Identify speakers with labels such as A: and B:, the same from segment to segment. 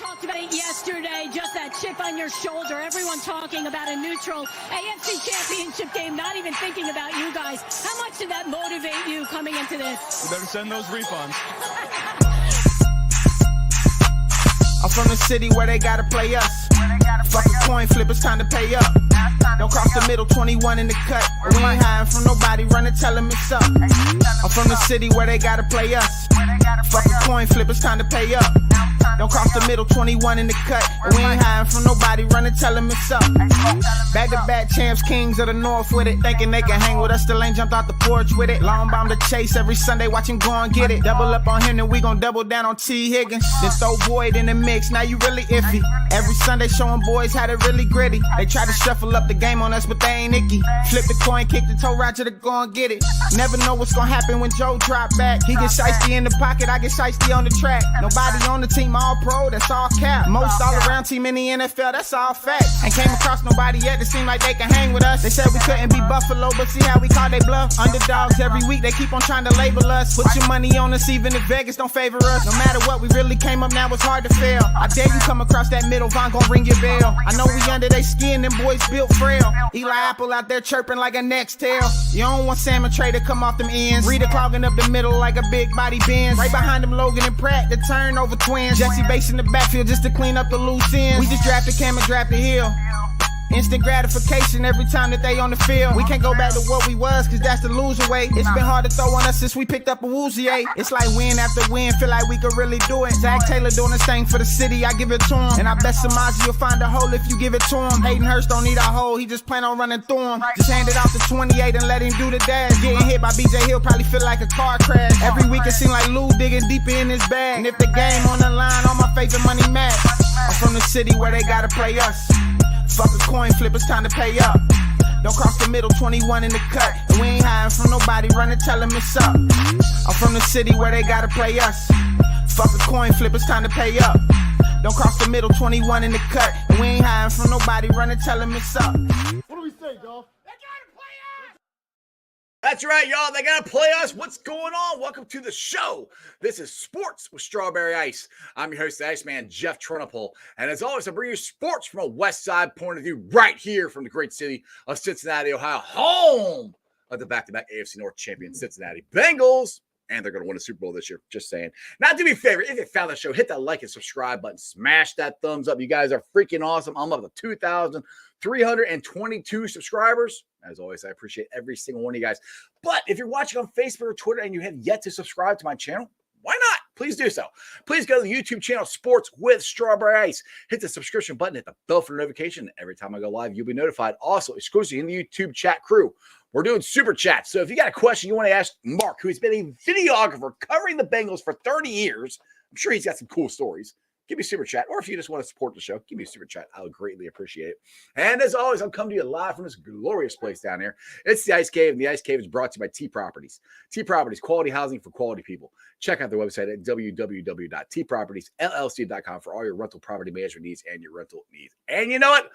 A: talked about it yesterday, just that chip on your shoulder. Everyone talking about a neutral AFC Championship game, not even thinking about you guys. How much did that motivate you coming into this?
B: You better send those refunds.
C: I'm from the city where they gotta play us. Fuck a coin flip, it's time to pay up. Don't cross the middle, 21 in the cut. We ain't hiding from nobody, run and tell them it's up. I'm from the city where they gotta play us. Fuck a coin flip, it's time to pay up. Don't cross the middle, 21 in the cut. We ain't hiding from nobody, run and tell them it's up. Back-to-back champs, kings of the north with it. Thinking they can hang with us, still ain't jumped out the porch with it. Long bomb to chase every Sunday, watch him go and get it. Double up on him, then we gon' double down on T. Higgins. Then throw Boyd in the mix, now you really iffy. Every Sunday showing boys how to really gritty. They try to shuffle up the game on us, but they ain't icky. Flip the coin, kick the toe, Roger to go and get it. Never know what's gonna happen when Joe drop back. He get shiesty in the pocket, I get shiesty on the track. Nobody on the team all pro, that's all cap. Most all around team in the NFL, that's all fact. Ain't came across nobody yet that seem like they can hang with us. They said we couldn't be Buffalo, but see how we call they bluff. Underdogs every week, they keep on trying to label us. Put your money on us, even if Vegas don't favor us. No matter what, we really came up, now it's hard to fail. I dare you come across that middle, Von gon' ring your bell. I know we under they skin, them boys built frail. Eli Apple out there chirping like a next tail. You don't want Salmon Trey to come off them ends. Rita clogging up the middle like a big body Benz. Right behind them Logan and Pratt, the turnover twins. Jesse Bates in the backfield just to clean up the loose ends. We just drafted Cam and drafted Hill. Instant gratification every time that they on the field. We can't go back to what we was, cause that's the loser way. It's been hard to throw on us since we picked up a Woozier. It's like win after win, feel like we could really do it. Zach Taylor doing his thing for the city, I give it to him. And I bet Samaji will find a hole if you give it to him. Hayden Hurst don't need a hole, he just plan on running through him. Just hand it off to 28 and let him do the dash. Getting hit by BJ Hill probably feel like a car crash. Every week it seem like Lou digging deeper in his bag. And if the game on the line, all my favorite money match. I'm from the city where they gotta play us. Fuck a coin flip, it's time to pay up. Don't cross the middle, 21 in the cut. And we ain't hiding from nobody, run and tell them it's up. I'm from the city where they gotta play us. Fuck a coin flip, it's time to pay up. Don't cross the middle, 21 in the cut. And we ain't hiding from nobody, run and tell them it's up.
D: What do we say, Dolph?
E: That's right, y'all. They got to play us. What's going on? Welcome to the show. This is Sports with Strawberry Ice. I'm your host, the Iceman, Jeff Trunapole. And as always, I bring you sports from a West Side point of view right here from the great city of Cincinnati, Ohio, home of the back-to-back AFC North champion Cincinnati Bengals. And they're going to win a Super Bowl this year. Just saying. Now, do me a favor. If you found the show, hit that like and subscribe button. Smash that thumbs up. You guys are freaking awesome. I'm up to 2,322 subscribers. As always, I appreciate every single one of you guys. But if you're watching on Facebook or Twitter and you have yet to subscribe to my channel, why not? Please do so. Please go to the YouTube channel Sports with Strawberry Ice. Hit the subscription button, hit the bell for notification. Every time I go live, you'll be notified. Also, exclusively in the YouTube chat crew, we're doing super chats. So if you got a question you want to ask Mark, who's been a videographer covering the Bengals for 30 years, I'm sure he's got some cool stories. Give me a super chat. Or if you just want to support the show, give me a super chat. I would greatly appreciate it. And as always, I'm coming to you live from this glorious place down here. It's the Ice Cave, and the Ice Cave is brought to you by T Properties. T Properties, quality housing for quality people. Check out their website at www.tpropertiesllc.com for all your rental property management needs and your rental needs. And you know what?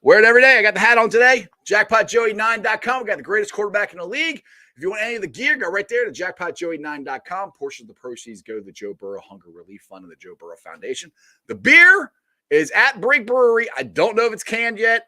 E: Wear it every day. I got the hat on today. JackpotJoey9.com. We got the greatest quarterback in the league. If you want any of the gear, go right there to jackpotjoey9.com. Portions of the proceeds go to the Joe Burrow Hunger Relief Fund and the Joe Burrow Foundation. The beer is at Brink Brewery. I don't know if it's canned yet.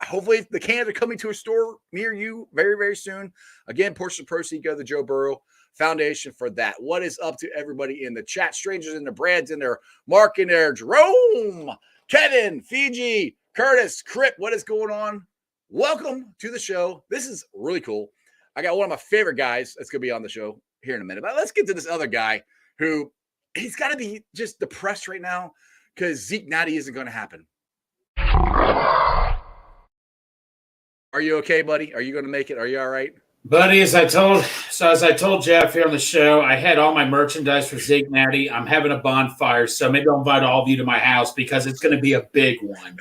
E: Hopefully the cans are coming to a store near you very, very soon. Again, portions of the proceeds go to the Joe Burrow Foundation for that. What is up to everybody in the chat? Strangers in there, Brad's in there, Mark in there, Jerome, Kevin, Fiji, Curtis, Crip, what is going on? Welcome to the show. This is really cool. I got one of my favorite guys that's going to be on the show here in a minute. But let's get to this other guy who he's got to be just depressed right now because Zeke Natty isn't going to happen. Are you okay, buddy? Are you going to make it? Are you all right?
F: Buddy, as I told Jeff here on the show, I had all my merchandise for Zeke Natty. I'm having a bonfire, so maybe I'll invite all of you to my house because it's going to be a big one.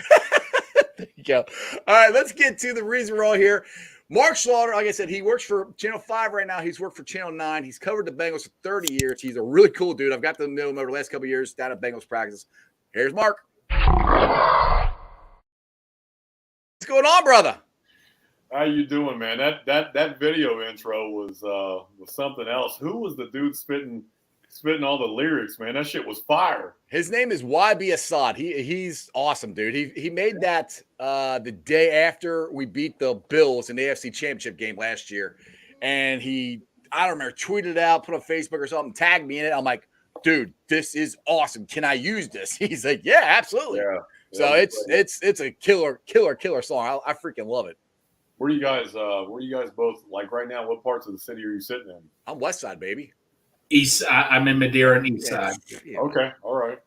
E: There you go. All right, let's get to the reason we're all here. Mark Slaughter, like I said, he works for Channel 5 right now. He's worked for Channel 9. He's covered the Bengals for 30 years. He's a really cool dude. I've got to know him over the last couple of years down at Bengals practice. Here's Mark. What's going on, brother?
D: How you doing, man? That video intro was something else. Who was the dude spitting spitting all the lyrics, man. That shit was fire.
E: His name is YB Assad. He's awesome, dude. He made that the day after we beat the Bills in the AFC Championship game last year, and I don't remember, tweeted it out, put on Facebook or something, tagged me in it. I'm like, dude, this is awesome. Can I use this? He's like, yeah, absolutely.
D: Yeah.
E: So it's a killer song. I freaking love it.
D: Where you guys both, like right now, what parts of the city are you sitting in?
E: I'm West Side, baby.
F: East. I'm in Madeira and East Side.
E: Yeah.
D: Okay. All right.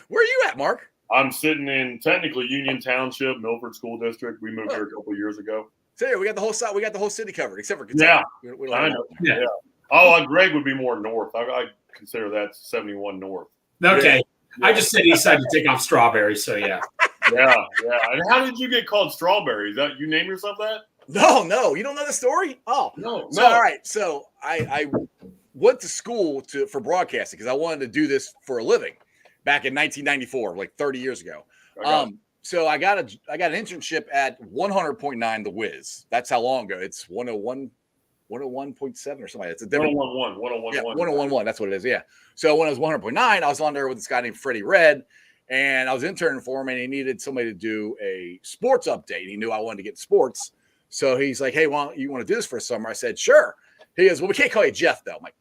E: Where are you at, Mark?
D: I'm sitting in technically Union Township, Milford School District. We moved here a couple years ago.
E: So yeah, we got the whole side. We got the whole city covered, except for Kentucky.
D: Yeah.
E: We don't
D: I
E: have
D: know.
F: Yeah.
D: Yeah. Oh, Greg would be more north. I consider that 71 north.
F: Okay. Yeah. I just said East Side to take off Strawberries, so yeah.
D: Yeah. And how did you get called Strawberries? That you name yourself that?
E: No, you don't know the story? Oh,
D: no.
E: All right. So I went to school for broadcasting because I wanted to do this for a living back in 1994, like 30 years ago. So I got an internship at 100.9 The Wiz. That's how long ago. It's 101.7 or something like that. It's a different
D: 101.1.
E: Yeah, 101.1. That's what it is. Yeah. So when I was 100.9, I was on there with this guy named Freddie Red, and I was interning for him, and he needed somebody to do a sports update. He knew I wanted to get sports. So he's like, hey, you want to do this for a summer? I said, sure. He goes, well, we can't call you Jeff, though. I'm like,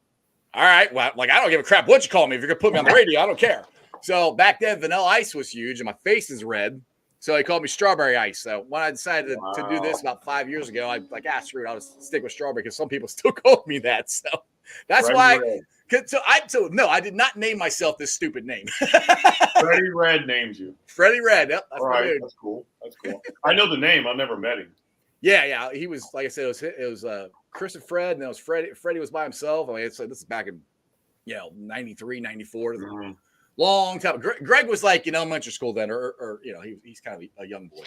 E: all right. Well, like, I don't give a crap what you call me. If you're going to put me on the radio, I don't care. So back then, Vanilla Ice was huge, and my face is red. So they called me Strawberry Ice. So when I decided to do this about 5 years ago, I like, screw it. I'll just stick with Strawberry because some people still call me that. So that's why. I did not name myself this stupid name.
D: Freddie Red named you.
E: Freddie Red. Yep. That's
D: right. That's cool. I know the name. I've never met him.
E: Yeah. He was, like I said, it was Chris and Fred, and it was Freddie. Freddie was by himself. I mean, it's like, this is back in 93, 94. Mm-hmm. Long time. Greg was like in elementary school then, or he's kind of a young boy.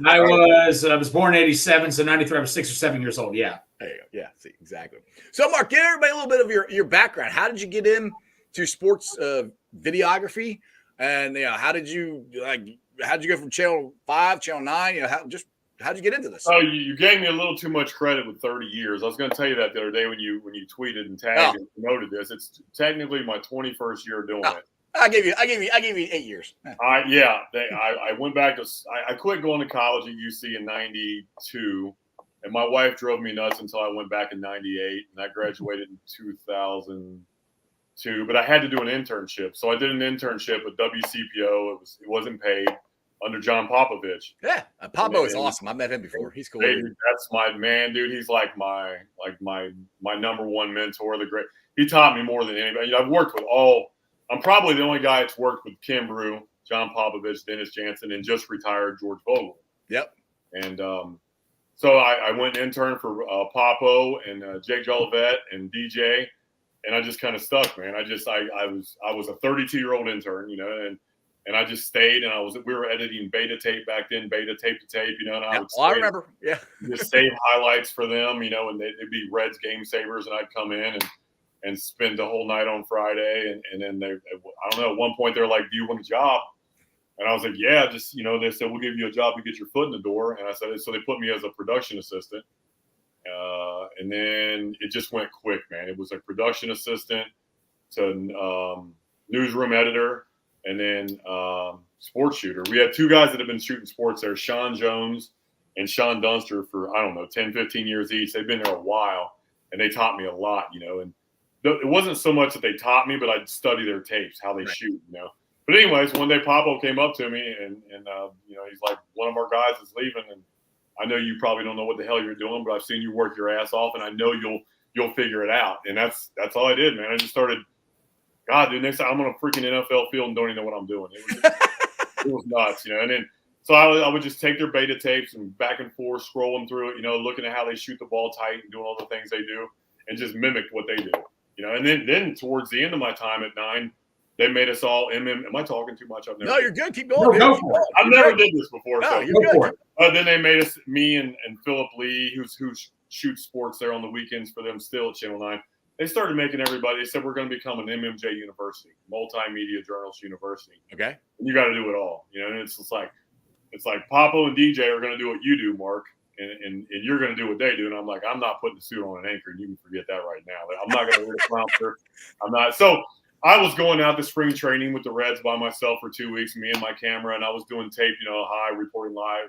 F: I was born in 87, so 93. I was 6 or 7 years old. Yeah.
E: There you go. Yeah. See, exactly. So, Mark, give everybody a little bit of your background. How did you get into sports videography, and how did you go from Channel 5, Channel 9? How'd you get into this?
D: Oh, you gave me a little too much credit with 30 years. I was going to tell you that the other day when you tweeted and tagged and promoted this. It's technically my 21st year doing it.
E: I gave you 8 years.
D: I went back to I quit going to college at UC in 92, and my wife drove me nuts until I went back in 98, and I graduated in 2002. But I had to do an internship, so I did an internship with WCPO. It wasn't paid. Under John Popovich.
E: Yeah, Popo is awesome. I met him before. He's cool.
D: Dude, that's my man, dude. He's like my number one mentor. He taught me more than anybody. I've worked with I'm probably the only guy that's worked with Kim Brew, John Popovich, Dennis Jansen, and just retired George Vogel.
E: Yep.
D: And so I went and interned for Popo and Jake Jolivet and DJ, and I just kind of stuck, man. I was a 32-year-old intern, and I just stayed, and we were editing beta tape back then, beta tape to tape, and
E: I remember,
D: just save highlights for them, and they'd be Reds game savers, and I'd come in and spend the whole night on Friday, and then I don't know, at one point they were like, "Do you want a job?" And I was like, "Yeah, just they said we'll give you a job to get your foot in the door," and I said, so they put me as a production assistant, and then it just went quick, man. It was a production assistant to newsroom editor. And then sports shooter. We had two guys that have been shooting sports there, Sean Jones and Sean Dunster, for, 10, 15 years each. They've been there a while, and they taught me a lot, And it wasn't so much that they taught me, but I'd study their tapes, how they shoot, But anyways, one day Popo came up to me, and he's like, one of our guys is leaving, and I know you probably don't know what the hell you're doing, but I've seen you work your ass off, and I know you'll figure it out. And that's all I did, man. I just started – God, dude, next time I'm on a freaking NFL field and don't even know what I'm doing. It was nuts, And then so I would just take their beta tapes and back and forth, scrolling through it, looking at how they shoot the ball tight and doing all the things they do, and just mimicked what they do, And then towards the end of my time at 9, they made us all Am I talking too much?
E: No, you're good. Keep going.
F: No, go for it.
D: I've never did this before.
E: No,
D: so
E: you're good.
D: Then they made us, me and Philip Lee, who shoots sports there on the weekends for them still at Channel 9. They started making everybody. They said we're going to become an MMJ university, multimedia journalist university.
E: Okay,
D: and you got to do it all, And it's like Popo and DJ are going to do what you do, Mark, and you're going to do what they do. And I'm like, I'm not putting the suit on an anchor. And you can forget that right now. Like, I'm not going to wear the flouncer. I'm not. So I was going out to spring training with the Reds by myself for 2 weeks, me and my camera, and I was doing tape, high, reporting live,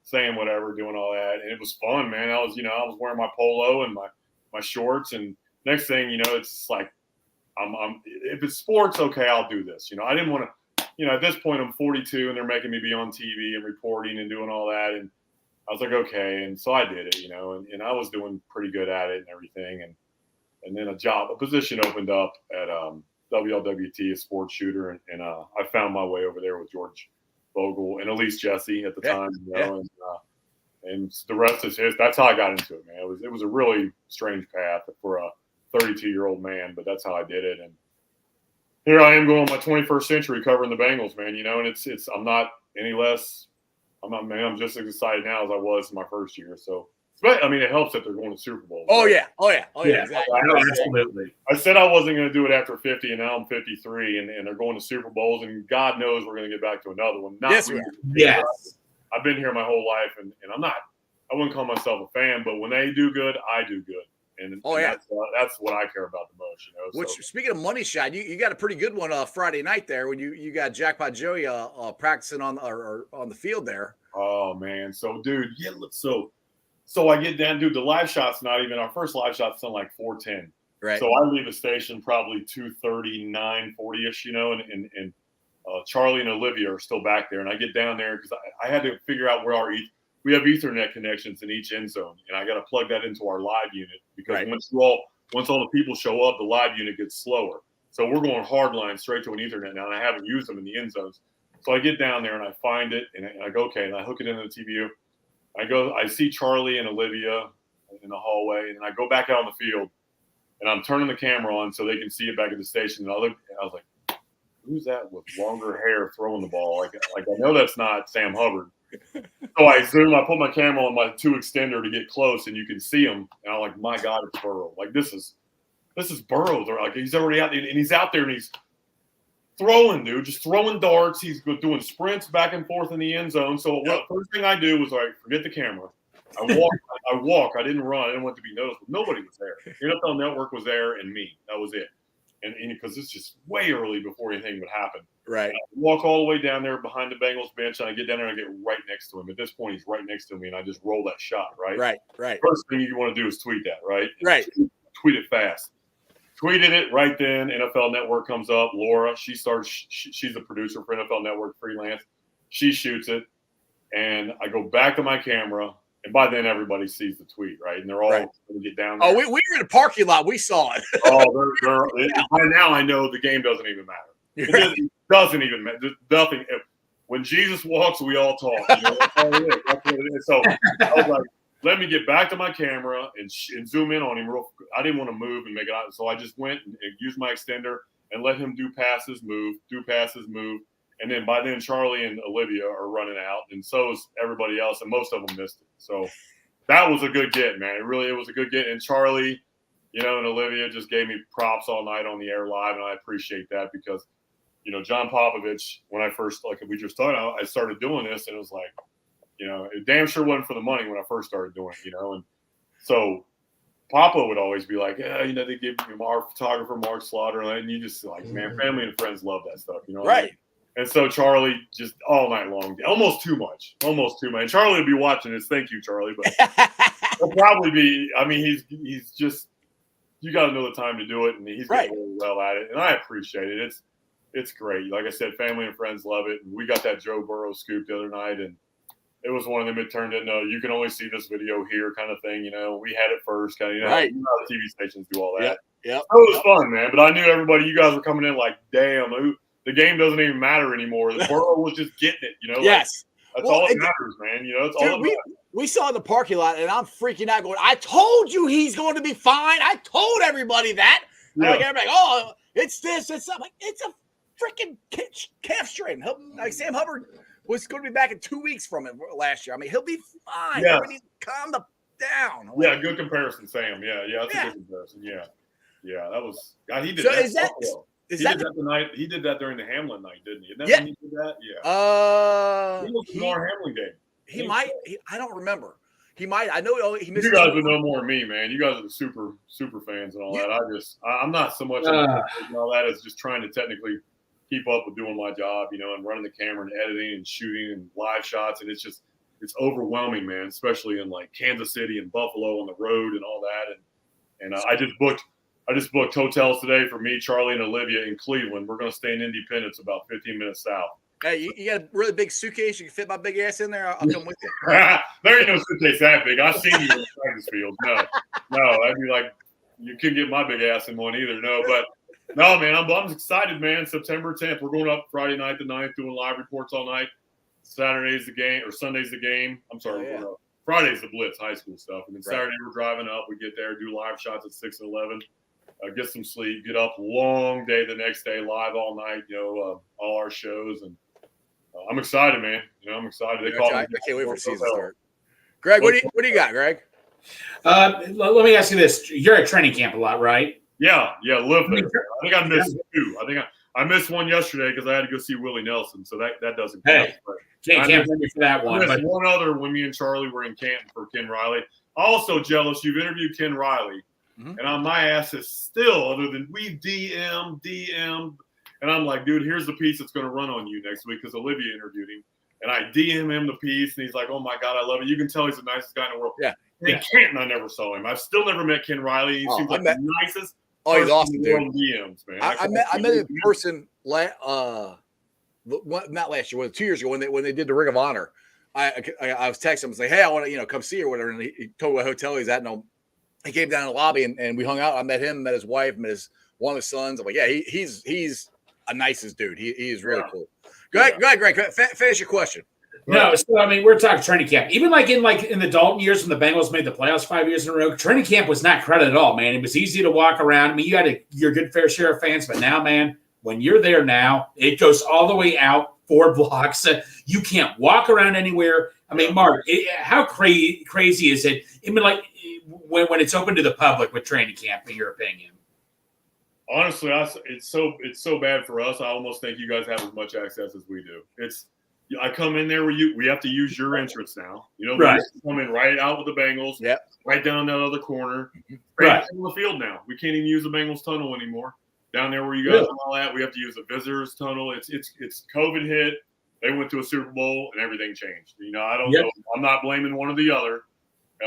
D: saying whatever, doing all that. And it was fun, man. I was wearing my polo and my shorts. And next thing, it's just like, if it's sports, okay, I'll do this. I didn't want to, at this point I'm 42 and they're making me be on TV and reporting and doing all that. And I was like, okay. And so I did it, and I was doing pretty good at it and everything. And then a position opened up at WLWT, a sports shooter. And I found my way over there with George Vogel and Elise Jesse at the time, and the rest is his. That's how I got into it, man. It was a really strange path for a 32-year-old man, but that's how I did it. And here I am going my 21st century covering the Bengals, man, and it's I'm not any less. I'm just as excited now as I was my first year. So, I mean, it helps that they're going to Super Bowl.
E: Oh,
D: right?
E: yeah.
F: Exactly. Absolutely.
D: I said I wasn't going to do it after 50, and now I'm 53, and they're going to Super Bowls, and God knows we're going to get back to another one.
E: Yes, we are.
F: Yes.
D: I've been here my whole life, and I wouldn't call myself a fan, but when they do good, I do good. And that's what I care about the most,
E: Which, speaking of money shot, you got a pretty good one Friday night there when you got Jackpot Joey practicing on the field there.
D: Oh man, so dude, so I get down, dude. The live shot's not even our first live shot's done like 4:10.
E: Right.
D: So I leave the station probably 2:39, 40ish, and Charlie and Olivia are still back there, and I get down there because I had to figure out where we have Ethernet connections in each end zone, and I got to plug that into our live unit because once all the people show up, the live unit gets slower. So we're going hard line straight to an Ethernet now, and I haven't used them in the end zones. So I get down there and I find it, and I go, okay, and I hook it into the TVU. I see Charlie and Olivia in the hallway, and I go back out on the field, and I'm turning the camera on so they can see it back at the station. And I was like, who's that with longer hair throwing the ball? Like I know that's not Sam Hubbard. So I put my camera on my 2 extender to get close, and you can see him. And I'm like, my God, it's Burrow. Like this is Burrow. They're like, he's already out there, and he's out there, and he's throwing, dude, just throwing darts. He's doing sprints back and forth in the end zone. So first thing I do was forget the camera. I walk. I didn't run. I didn't want to be noticed. But nobody was there. NFL Network was there, and me. That was it. And because it's just way early before anything would happen.
E: Right.
D: I walk all the way down there behind the Bengals bench, and I get down there and I get right next to him. At this point, he's right next to me, and I just roll that shot, right?
E: Right.
D: First thing you want to do is tweet that, right?
E: Right.
D: Tweet it fast. Tweeted it right then. NFL Network comes up. Laura, she's the producer for NFL Network freelance. She shoots it, and I go back to my camera, and by then everybody sees the tweet, right? And they're all going to get down there.
E: Oh, we were in the parking lot. We saw it.
D: By now I know the game doesn't even matter. It doesn't even matter. There's nothing. When Jesus walks, we all talk. That's all it is. That's what it is. So I was like, let me get back to my camera and zoom in on him. I didn't want to move and make it out. So I just went and used my extender and let him do passes, move. And then by then, Charlie and Olivia are running out, and so is everybody else, and most of them missed it. So that was a good get, man. It was a good get. And Charlie, and Olivia just gave me props all night on the air live, and I appreciate that because, John Popovich, when I first, like we just talked about, I started doing this, and it was like, it damn sure wasn't for the money when I first started doing it, and so Papa would always be like, yeah, they give me our photographer, Mark Slaughter, and you just like, man, family and friends love that stuff,
E: Right.
D: And so Charlie just all night long, almost too much. And Charlie would be watching this. Thank you, Charlie. But he'll probably be, he's just, you got to know the time to do it. And he's getting really well at it. And I appreciate it. It's great. Like I said, family and friends love it. And we got that Joe Burrow scoop the other night. And it was one of them. It turned into, you can only see this video here kind of thing. We had it first kind of,
E: right.
D: How TV stations do all that.
E: Yeah.
D: It was fun, man. But I knew everybody, you guys were coming in like, damn, the game doesn't even matter anymore. The Burrow was just getting it,
E: Yes.
D: That's all that matters, man. That's all that matters.
E: We saw in the parking lot, and I'm freaking out going, I told you he's going to be fine. I told everybody that. Yeah. Like, everybody, it's this, it's that. Like, it's a freaking calf strain. Like Sam Hubbard was going to be back in 2 weeks from it last year. He'll be fine.
D: Yes.
E: Everybody calm down.
D: Yeah, good comparison, Sam. Yeah, that's a good comparison. Yeah, that was – he did that. He did that during the Hamlin night, didn't he? Isn't that when he did that? Yeah. He was the Hamlin game.
E: I don't remember. He might. I know he missed.
D: You guys would know more than me, man. You guys are the super fans and all that. I'm not so much and all that as just trying to technically keep up with doing my job, and running the camera and editing and shooting and live shots. And it's overwhelming, man, especially in like Kansas City and Buffalo on the road and all that. And I just booked hotels today for me, Charlie, and Olivia in Cleveland. We're going to stay in Independence, about 15 minutes south.
E: Hey, you got a really big suitcase? You can fit my big ass in there? I'll come with you.
D: There ain't no suitcase that big. I've seen you in the practice field. No, I'd be like, you couldn't get my big ass in one either. No, but no, man, I'm excited, man. September 10th, we're going up Friday night the 9th, doing live reports all night. Saturday's the game, or Sunday's the game. I'm sorry, Friday's the Blitz high school stuff. And then Saturday we're driving up. We get there, do live shots at 6 and 11. Get some sleep, get up, long day the next day, live all night, all our shows. And I'm excited, man. I'm excited.
E: I can't wait for the season to start. Greg, what do you got, Greg?
F: Let me ask you this. You're at training camp a lot, right?
D: Yeah, live there. I think I missed two. I think I missed one yesterday because I had to go see Willie Nelson, so that doesn't count.
F: Can't blame you for that one.
D: But one other when me and Charlie were in Canton for Ken Riley. Also jealous you've interviewed Ken Riley, and on my ass is still other than we DM'd, and I'm like, dude, here's the piece that's going to run on you next week because Olivia interviewed him, and I DM him the piece, and he's like, oh my God, I love it. You can tell he's the nicest guy in the world.
E: Yeah.
D: In Canton, I never saw him. I've still never met Ken Riley. He seems like the nicest.
E: Oh, he's awesome, dude.
D: DMs, man.
E: I met him in person not last year, 2 years ago when they did the Ring of Honor. I was texting him and say, hey, I want to come see you or whatever. And he told me what hotel he's at. And he came down to the lobby and we hung out. I met him, met his wife, met one of his sons. I'm like, yeah, he's a nicest dude. He is really cool. Go ahead, Greg. Finish your question.
F: No, so I mean, we're talking training camp. Even in the Dalton years when the Bengals made the playoffs 5 years in a row, training camp was not crowded at all, man. It was easy to walk around. I mean, you had your good fair share of fans, but now, man, when you're there now, it goes all the way out 4 blocks. You can't walk around anywhere. I mean, Mark, how crazy is it? I mean, like when it's open to the public with training camp, in your opinion?
D: Honestly, it's so bad for us. I almost think you guys have as much access as we do. I come in there where we have to use your entrance now.
F: Right.
D: We come in right out with the Bengals.
E: Yep.
D: Right down that other corner.
F: Right.
D: On the field now. We can't even use the Bengals tunnel anymore. Down there where you guys are all at, we have to use the visitors tunnel. It's COVID hit. They went to a Super Bowl and everything changed. I don't know. I'm not blaming one or the other.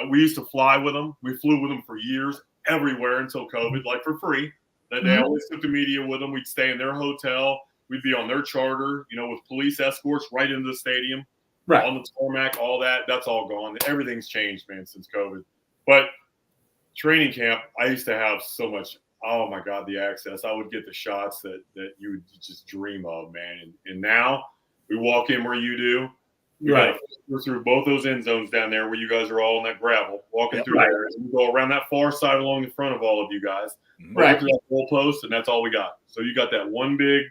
D: We used to fly with them. We flew with them for years, everywhere until COVID, like for free. They always took the media with them. We'd stay in their hotel. We'd be on their charter, with police escorts right into the stadium, on the tarmac, all that. That's all gone. Everything's changed, man, since COVID. But training camp, I used to have so much, oh, my God, the access. I would get the shots that you would just dream of, man. And now we walk in where you do. We're through both those end zones down there where you guys are all in that gravel, walking through there. And we go around that far side along the front of all of you guys. Right to that goal post, and that's all we got. So you got that one big.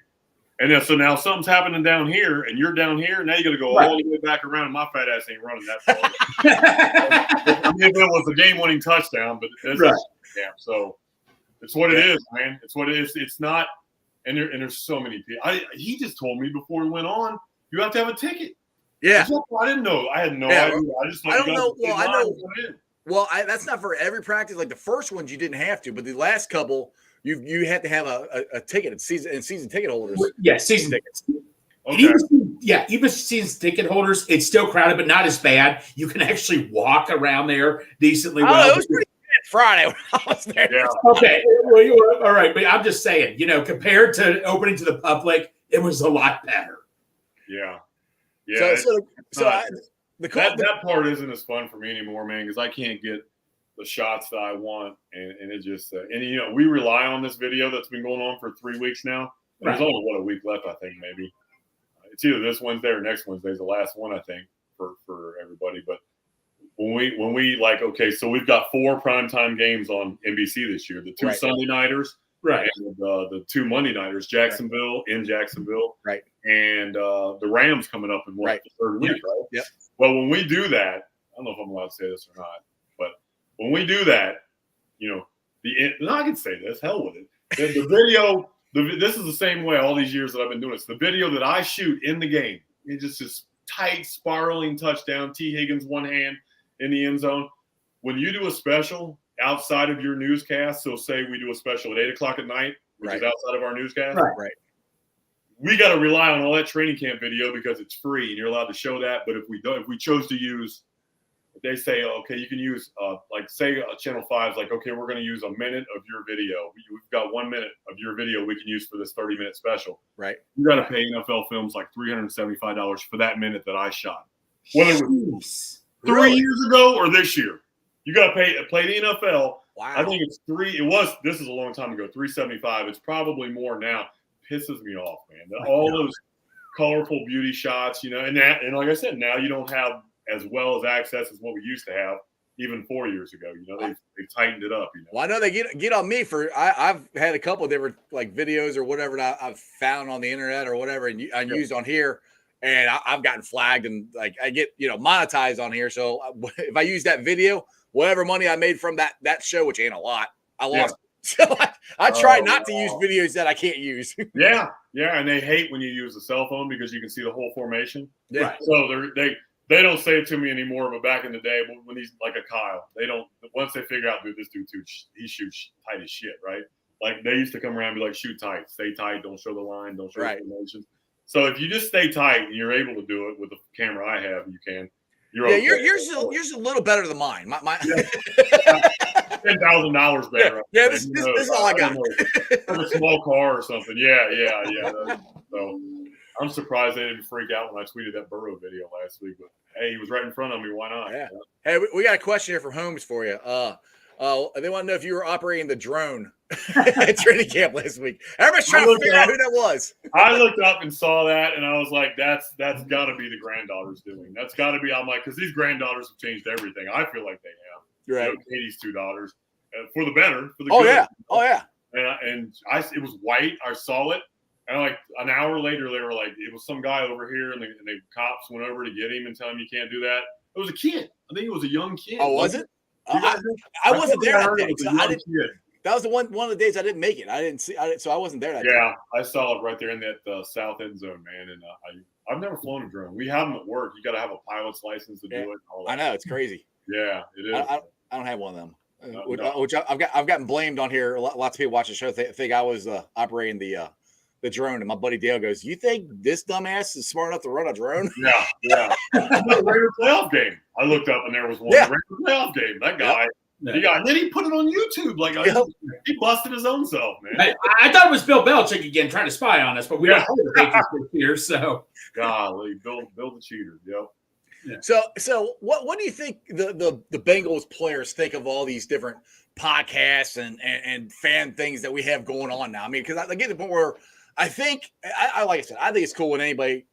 D: And then, so now something's happening down here, and you're down here. Now you got to go all the way back around, and my fat ass ain't running that far. I mean, if it was a game-winning touchdown, but it's so it's what it is, man. It's what it is. It's not, and there's so many people. He just told me before we went on, you have to have a ticket.
E: Yeah,
D: I didn't know. I had no idea. I don't know.
E: Well, I know. Well, that's not for every practice. Like the first ones, you didn't have to, but the last couple. You had to have a ticket and season ticket holders.
F: Yeah, season tickets.
D: Okay.
F: Even season ticket holders, it's still crowded, but not as bad. You can actually walk around there decently well.
E: It was pretty good Friday when I was there.
D: Yeah.
F: Okay. Well, all right, but I'm just saying, compared to opening to the public, it was a lot better.
D: Yeah. Yeah. That part isn't as fun for me anymore, man, because I can't get the shots that I want, and it just we rely on this video that's been going on for 3 weeks now. There's only a week left, I think, maybe. It's either this Wednesday or next Wednesday is the last one, I think, for everybody. But when we so we've got 4 primetime games on NBC this year. The 2 Sunday nighters, and the 2 Monday nighters, Jacksonville in Jacksonville, and the Rams coming up in the third week, right?
E: Yep.
D: Well, when we do that, I don't know if I'm allowed to say this or not, but when we do that, I can say this, hell with it. The video, this is the same way all these years that I've been doing this. The video that I shoot in the game, it's just this tight, spiraling touchdown, T. Higgins one hand, in the end zone. When you do a special outside of your newscast, so say we do a special at 8 o'clock at night, which is outside of our newscast.
E: Right.
D: We got to rely on all that training camp video because it's free and you're allowed to show that. But if we chose to use, they say, okay, you can use, like say Channel 5's like, okay, we're going to use a minute of your video. We've got 1 minute of your video we can use for this 30-minute special.
E: Right.
D: You got to pay NFL Films like $375 for that minute that I shot. Whether it was 3 years ago or this year, you got to play the NFL.
E: Wow.
D: I think it's this is a long time ago, $375. It's probably more now. Pisses me off, man. All those colorful beauty shots, you know, and like I said, now you don't have as well as access as what we used to have even 4 years ago. You know, they tightened it up. You know?
E: Well, I know they get on me for I've had a couple of different like videos or whatever that I've found on the internet or whatever and I used on here, and I've gotten flagged and like I get monetized on here. So if I use that video, whatever money I made from that show, which ain't a lot, I lost. So I try not to use videos that I can't use.
D: yeah, and they hate when you use a cell phone because you can see the whole formation.
E: Yeah.
D: Right. So they don't say it to me anymore, but back in the day when he's like a Kyle, they don't. Once they figure out, dude, this dude he shoots tight as shit, right? Like they used to come around and be like, shoot tight, stay tight, don't show the line, don't show the formations. So if you just stay tight and you're able to do it with the camera I have, you can. You're okay.
E: Yours a little better than mine. My
D: $10,000 better.
E: Yeah, this is all I got.
D: A small car or something. Yeah. So I'm surprised they didn't freak out when I tweeted that Burrow video last week. But hey, he was right in front of me. Why not?
E: Yeah. Hey, we got a question here from Holmes for you. They want to know if you were operating the drone at training camp last week. Everybody's trying to figure out who that was.
D: I looked up and saw that, and I was like, that's got to be the granddaughter's doing. That's got to be. I'm like, because these granddaughters have changed everything. I feel like they have.
E: Right.
D: You know, Katie's two daughters, for the better, for the
E: good.
D: Yeah.
E: Oh yeah.
D: And it was white. I saw it, and like an hour later, they were like, it was some guy over here, and the cops went over to get him and tell him you can't do that. It was a kid. I think it was a young kid.
E: Oh, was it? I wasn't there that day. That was one of the days I didn't make it. I didn't see. So I wasn't there that day.
D: Yeah, I saw it right there in that south end zone, man. And I've never flown a drone. We have them at work. You got to have a pilot's license to do it. All that.
E: I know, it's crazy.
D: Yeah, it is.
E: I don't have one of them.
D: No.
E: Which I've gotten blamed on here. Lots of people watch the show think I was operating the drone, and my buddy Dale goes, "You think this dumbass is smart enough to run a drone?"
D: Yeah. The Raider playoff game. I looked up and there was one.
E: Yeah.
D: Raider playoff game. That guy. Yeah. And then he put it on YouTube. Like he busted his own self, man.
F: I thought it was Bill Belichick again trying to spy on us, but we don't hold the Patriots here. So,
D: golly, build the cheater. Yep.
E: Yeah. So what do you think the Bengals players think of all these different podcasts and fan things that we have going on now? I mean, because I get to the point where I think I like I said, I think it's cool when anybody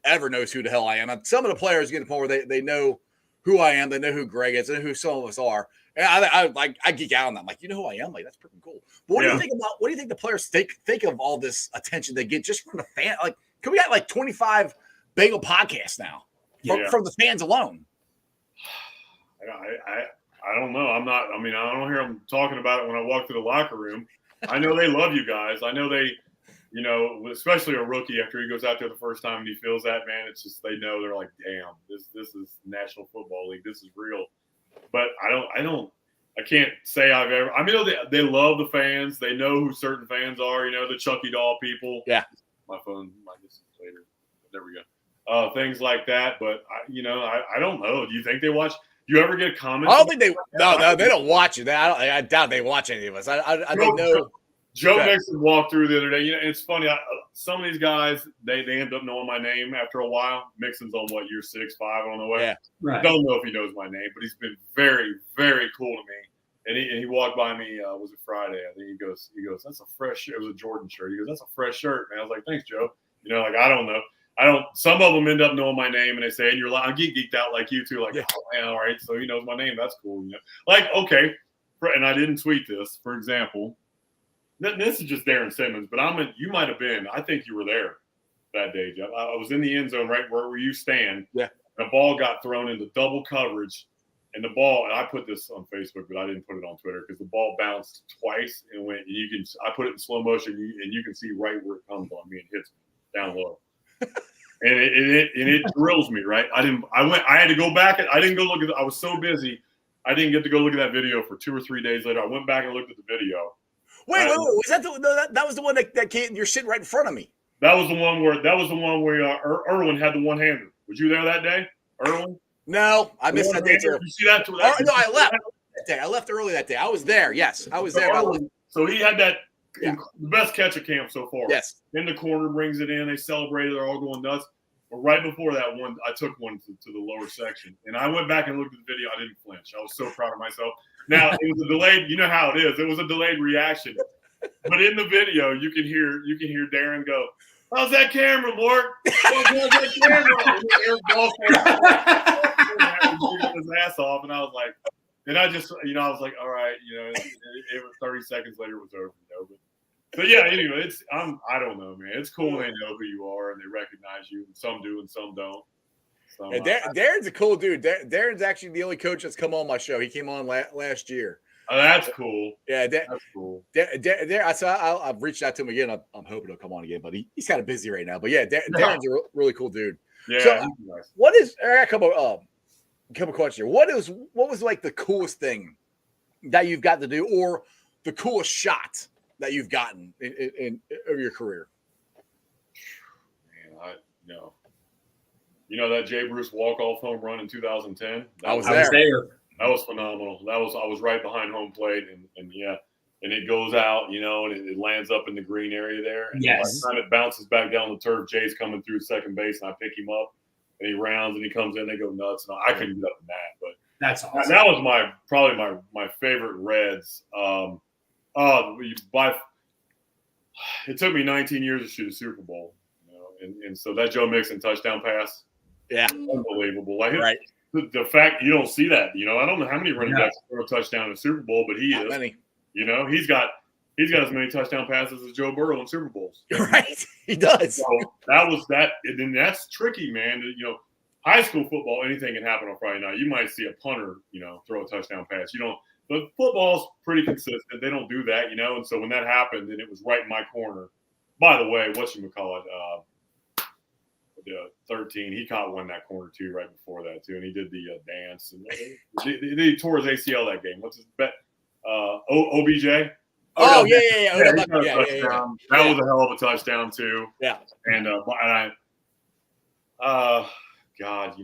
E: ever knows who the hell I am. Some of the players get to the point where they know who I am, they know who Greg is, and who some of us are. And I geek out on that. I'm like, you know who I am? Like, that's pretty cool. But what do you think about? What do you think the players think of all this attention they get just from the fan? Like, can we got like 25 Bengal podcasts now from the fans alone?
D: I don't know. I don't hear them talking about it when I walk through the locker room. I know they love you guys. I know they, you know, especially a rookie after he goes out there the first time and he feels that, man, it's just they know, they're like, damn, this is National Football League. This is real. But I can't say I've ever. I mean, they love the fans. They know who certain fans are. You know, the Chucky Doll people.
E: Yeah.
D: My phone might get some later. There we go. Things like that. But I don't know. Do you think they watch? Do you ever get comments?
E: I don't think they. No, they don't watch it. I doubt they watch any of us. I know.
D: Joe Mixon walked through the other day. You know, it's funny. Some of these guys, they end up knowing my name after a while. Mixon's on year 6, 5 on the way.
E: Yeah,
D: right. I don't know if he knows my name, but he's been very, very cool to me. And he walked by me. Was it Friday? I think he goes. That's a fresh shirt. It was a Jordan shirt. He goes, that's a fresh shirt, man. I was like, thanks, Joe. You know, like I don't know. Some of them end up knowing my name, and they say, and you're like, I get geeked out like you too. Like, oh man, all right. So he knows my name. That's cool. You know? Like, okay. And I didn't tweet this, for example. This is just Darren Simmons, but you might have been. I think you were there that day, Jeff. I was in the end zone right where you stand.
E: Yeah.
D: The ball got thrown into double coverage, and the ball. And I put this on Facebook, but I didn't put it on Twitter because the ball bounced twice and went. I put it in slow motion, and you can see right where it comes on me and hits me down low. and it drills me, right? I had to go back. I didn't go look at. I was so busy, I didn't get to go look at that video for 2 or 3 days later. I went back and looked at the video.
E: Wait, was that was the one that came? You're sitting right in front of me.
D: That was the one where Irwin had the one-hander. Was you there that day, Irwin?
E: No, I missed that day too.
D: You see that?
E: No, I left that day. I left early that day. I was there. Yes, I was there.
D: So he had that the best catch of camp so far.
E: Yes.
D: In the corner, brings it in. They celebrated. They're all going nuts. But right before that one, I took one to the lower section, and I went back and looked at the video. I didn't flinch. I was so proud of myself. Now it was a delayed. You know how it is. It was a delayed reaction. But in the video, you can hear Darren go, "How's that camera, Mark? How's that camera?" Eric Ball his ass off, and I was like, I was like, all right, it was 30 seconds later, it was over, But yeah, anyway, I don't know, man. It's cool when they know who you are and they recognize you. And some do and some don't. So,
E: Darren's a cool dude. Darren's actually the only coach that's come on my show. He came on last year.
D: Oh, that's cool.
E: Yeah,
D: that's cool.
E: I've reached out to him again. I'm hoping he'll come on again, but he's kind of busy right now. But yeah, Darren's a really cool dude.
D: Yeah.
E: So,
D: nice.
E: What is? I got a couple questions here. What was like the coolest thing that you've got to do, or the coolest shot that you've gotten in over your career?
D: Man, that Jay Bruce walk-off home run in 2010.
E: I was there.
D: That was phenomenal. I was right behind home plate, and it goes out, and it lands up in the green area there. And by the time it bounces back down the turf, Jay's coming through second base, and I pick him up, and he rounds, and he comes in. They go nuts, and I couldn't get up in that, but
F: that's awesome.
D: That was probably my favorite Reds. It took me 19 years to shoot a Super Bowl, and so that Joe Mixon touchdown pass, unbelievable. Like,
E: right.
D: The fact you don't see that, I don't know how many running backs throw a touchdown in the Super Bowl, but he is.
E: Many.
D: He's got as many touchdown passes as Joe Burrow in Super Bowls.
E: Right, he does.
D: So that was that, and then that's tricky, man. High school football, anything can happen on Friday night. You might see a punter, throw a touchdown pass. But football's pretty consistent. They don't do that, and so when that happened, and it was right in my corner. By the way, whatchamacallit, 13, he caught one that corner too, right before that too, and he did the dance, and he tore his ACL that game. What's his bet? OBJ.
E: Oh yeah.
D: That was a hell of a touchdown too.
E: Yeah.
D: And God,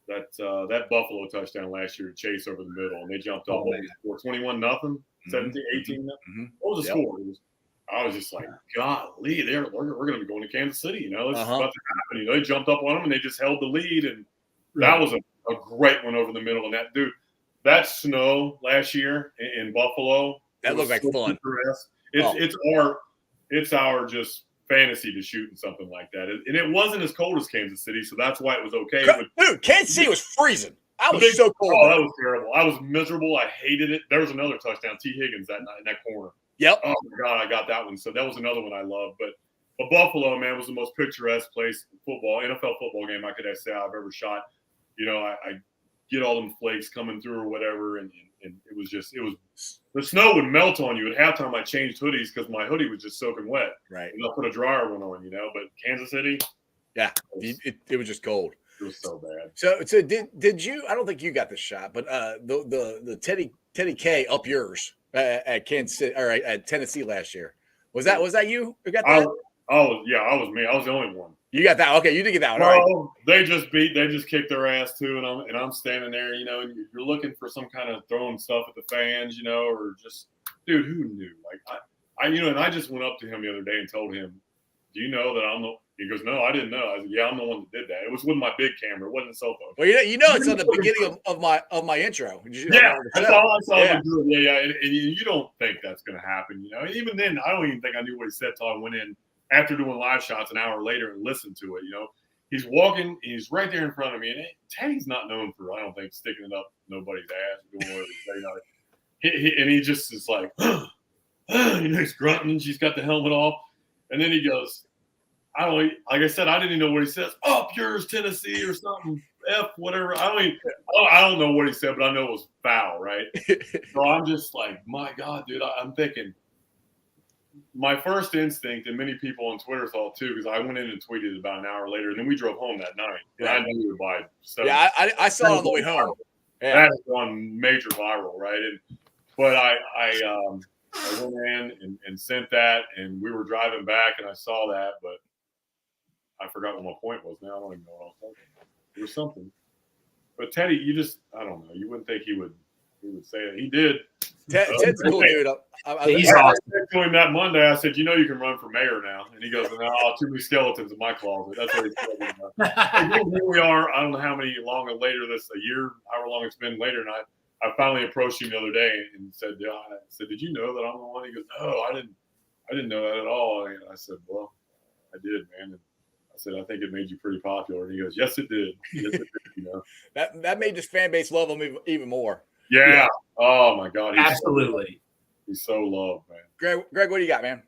D: that Buffalo touchdown last year, Chase over the middle, and they jumped up for 21-0, 17, 18.
E: Mm-hmm.
D: What was the score? I was just like, golly, we're going to be going to Kansas City. This is about to happen. They jumped up on them and they just held the lead, and that was a great one over the middle. And that snow last year in Buffalo,
E: that looked like fun.
D: It's our just fantasy to shoot in something like that, and it wasn't as cold as Kansas City, so that's why it was okay.
E: Dude, Kansas City was freezing. I was so cold.
D: Oh, that was terrible. I was miserable. I hated it. There was another touchdown, T. Higgins that night in that corner.
E: Yep.
D: Oh my God, I got that one. So that was another one I loved. But Buffalo, man, was the most picturesque place football, NFL football game I could say I've ever shot. I get all them flakes coming through or whatever, and it was the snow would melt on you. At halftime, I changed hoodies because my hoodie was just soaking wet.
E: Right.
D: And I put a dryer one on, But Kansas City,
E: it was just cold.
D: It was so bad.
E: So did you? I don't think you got the shot, but the Teddy K up yours at Kansas City or at Tennessee last year. Was that you who got that?
D: Oh yeah, I was me. I was the only one.
E: You got that? Okay, you did get that one.
D: Well,
E: all
D: right. They just kicked their ass too, and I'm standing there, and you're looking for some kind of throwing stuff at the fans, or just, dude, who knew? Like and I just went up to him the other day and told him, do you know that I'm the? He goes, no, I didn't know. I said, yeah, I'm the one that did that. It was with my big camera. It wasn't a cell phone.
E: Well, it's on the beginning of my intro.
D: That's all I saw. Yeah. And you don't think that's going to happen, And even then, I don't even think I knew what he said till I went in after doing live shots an hour later and listened to it. He's walking. He's right there in front of me, and Teddy's not known for, I don't think, sticking it up nobody's ass or doing whatever. And he just is like, he's grunting. She's got the helmet off, and then he goes, like I said, I didn't even know what he says. Up yours, Tennessee, or something. F whatever. I don't know what he said, but I know it was foul, right? So I'm just like, my God, dude. I'm thinking, my first instinct, and many people on Twitter thought too, because I went in and tweeted about an hour later, and then we drove home that night. And I knew it by 7.
E: Yeah, I saw it on the way home. Yeah.
D: That has gone major viral, right? But I went in and sent that, and we were driving back, and I saw that, but I forgot what my point was. Now I don't even know what I was talking about. There was something. But Teddy, I don't know. You wouldn't think he would say it. He did.
E: Ted's a cool dude.
F: He's awesome.
D: I said to him that Monday, I said, you can run for mayor now. And he goes, no, too many skeletons in my closet. That's what he said. And here we are. I don't know how many longer later, a year, however long it's been later. And I finally approached him the other day and said, did you know that I'm the one? He goes, no, I didn't know that at all. And I said, well, I did, man. And I said, I think it made you pretty popular. And he goes, yes, it did. Yes, it did,
E: That made this fan base love him even more.
D: Yeah. Oh my God.
F: Absolutely.
D: He's so loved, man.
E: Greg, what do you got, man?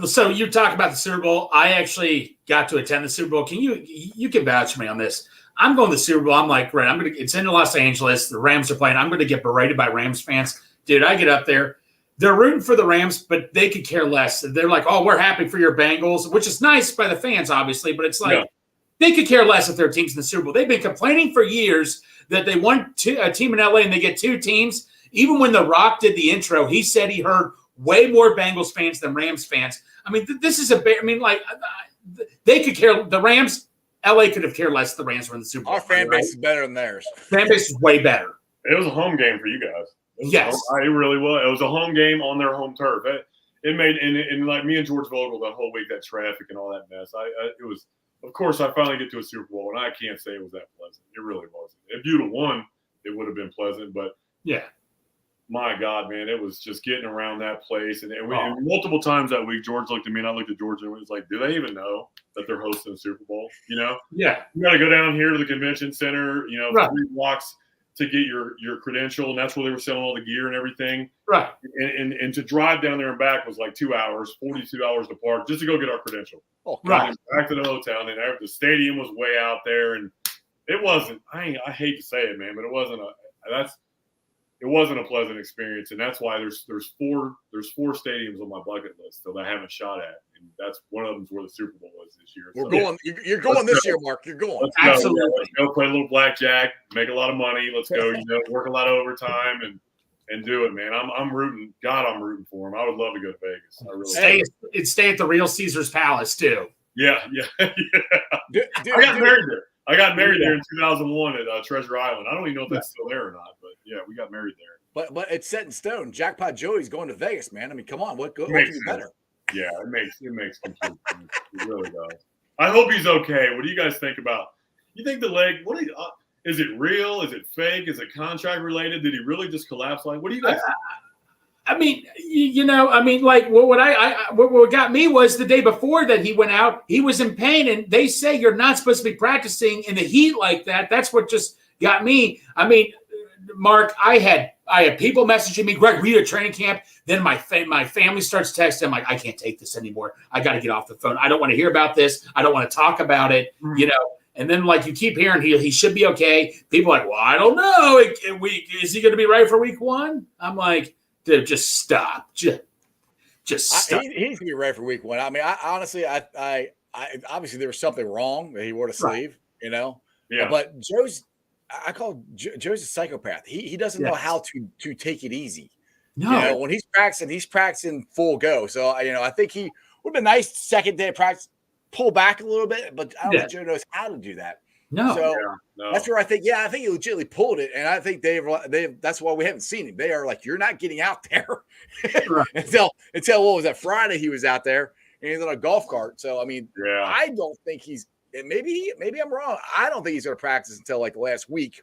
F: So you talk about the Super Bowl. I actually got to attend the Super Bowl. You can vouch for me on this. I'm going to the Super Bowl. I'm like, right, it's in Los Angeles. The Rams are playing. I'm going to get berated by Rams fans. Dude, I get up there. They're rooting for the Rams, but they could care less. They're like, oh, we're happy for your Bengals, which is nice by the fans, obviously, but it's like they could care less if their team's in the Super Bowl. They've been complaining for years that they want a team in LA and they get 2 teams. Even when The Rock did the intro, he said he heard way more Bengals fans than Rams fans. I mean, this is they could care. The Rams, LA could have cared less if the Rams were in the Super Bowl.
E: Our fan base is better than theirs.
F: Fan base is way better.
D: It was a home game for you guys.
F: Yes.
D: It really was. It was a home game on their home turf. It made, and like me and George Vogel that whole week, that traffic and all that mess. It was, of course, I finally get to a Super Bowl, and I can't say it was that pleasant. It really wasn't. If you'd have won, it would have been pleasant. But
F: yeah,
D: my God, man, it was just getting around that place. And multiple times that week, George looked at me, and I looked at George, and it was like, do they even know that they're hosting the Super Bowl?
F: Yeah.
D: You got to go down here to the convention center,
F: Right.
D: 3 blocks to get your credential, and that's where they were selling all the gear and everything.
F: Right.
D: And to drive down there and back was like 2 hours, $42 to park just to go get our credential.
E: Oh,
F: right.
D: Back to the hotel, and then the stadium was way out there, and it wasn't. I hate to say it, man, but it wasn't a pleasant experience, and that's why there's 4 stadiums on my bucket list that I haven't shot at, and that's one of them's where the Super Bowl is this year.
E: We're going. You're going this year, Mark. You're going.
F: Absolutely.
D: Let's go play a little blackjack, make a lot of money. Let's go, work a lot of overtime and do it, man. I'm rooting. God, I'm rooting for him. I would love to go to Vegas. I really
F: stay at the real Caesar's Palace too.
D: Yeah.
E: Dude,
D: I got married there in 2001 at Treasure Island. I don't even know if that's still there or not, but yeah, we got married there.
E: But it's set in stone. Jackpot Joey's going to Vegas, man. I mean, come on, what could be better?
D: Yeah, it makes complete sense. It really does. I hope he's okay. What do you guys think about? You think the leg? Is it real? Is it fake? Is it contract related? Did he really just collapse? Like, what do you guys?
F: I mean, what got me was the day before that he went out, he was in pain, and they say you're not supposed to be practicing in the heat like that. That's what just got me. I mean, Mark, I had people messaging me, Greg, we at training camp. Then my family starts texting. I'm like, I can't take this anymore. I got to get off the phone. I don't want to hear about this. I don't want to talk about it. And then you keep hearing he should be okay. People are like, well, I don't know. Is he going to be ready for week 1? I'm like, dude, just stop. Just stop.
E: He needs to be ready for week 1. I mean, I honestly, I obviously there was something wrong that he wore the sleeve,
D: Yeah.
E: But I call Joe's a psychopath. He doesn't know how to take it easy.
F: No.
E: When he's practicing full go. So I think he would have been nice second day of practice, pull back a little bit, but I don't think Joe knows how to do that.
F: No.
E: So that's where I think he legitimately pulled it, and I think they that's why we haven't seen him. They are like, you're not getting out there until what was that Friday he was out there and he's on a golf cart. So I mean, I don't think he's. And maybe I'm wrong. I don't think he's going to practice until like the last week.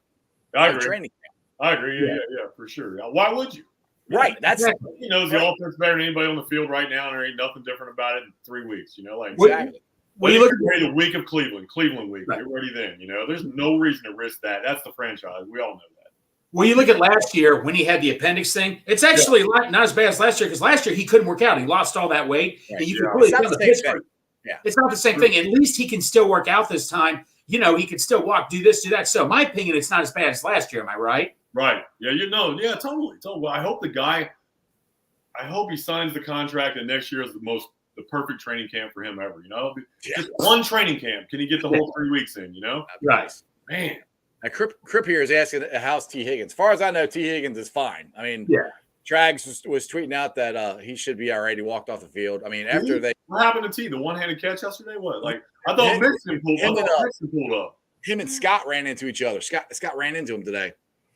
D: I agree.
E: Training camp.
D: I agree. Yeah, for sure. Why would you?
E: Right. That's
D: he knows the offense better than anybody on the field right now, and there ain't nothing different about it in 3 weeks.
E: Exactly.
D: When you look at the week of Cleveland week, you're ready then. There's no reason to risk that. That's the franchise. We all know that.
F: When you look at last year when he had the appendix thing, it's actually not as bad as last year because last year he couldn't work out. He lost all that weight.
E: Right.
F: And you can really feel the history.
E: Yeah.
F: It's not the same thing. At least he can still work out this time. He can still walk, do this, do that. So in my opinion, it's not as bad as last year. Am I right?
D: Right. Yeah, totally. I hope the guy I hope he signs the contract, and next year is the perfect training camp for him ever. Just one training camp. Can he get the whole 3 weeks in?
F: Right,
D: man.
E: Now, Crip here is asking how's T. Higgins. As far as I know, T. Higgins is fine. I mean, Trags was tweeting out that he should be all right. He walked off the field. I mean, what
D: happened to T? The one-handed catch yesterday? What? Like I thought Mixon pulled up.
E: Him and Scott ran into each other. Scott ran into him today.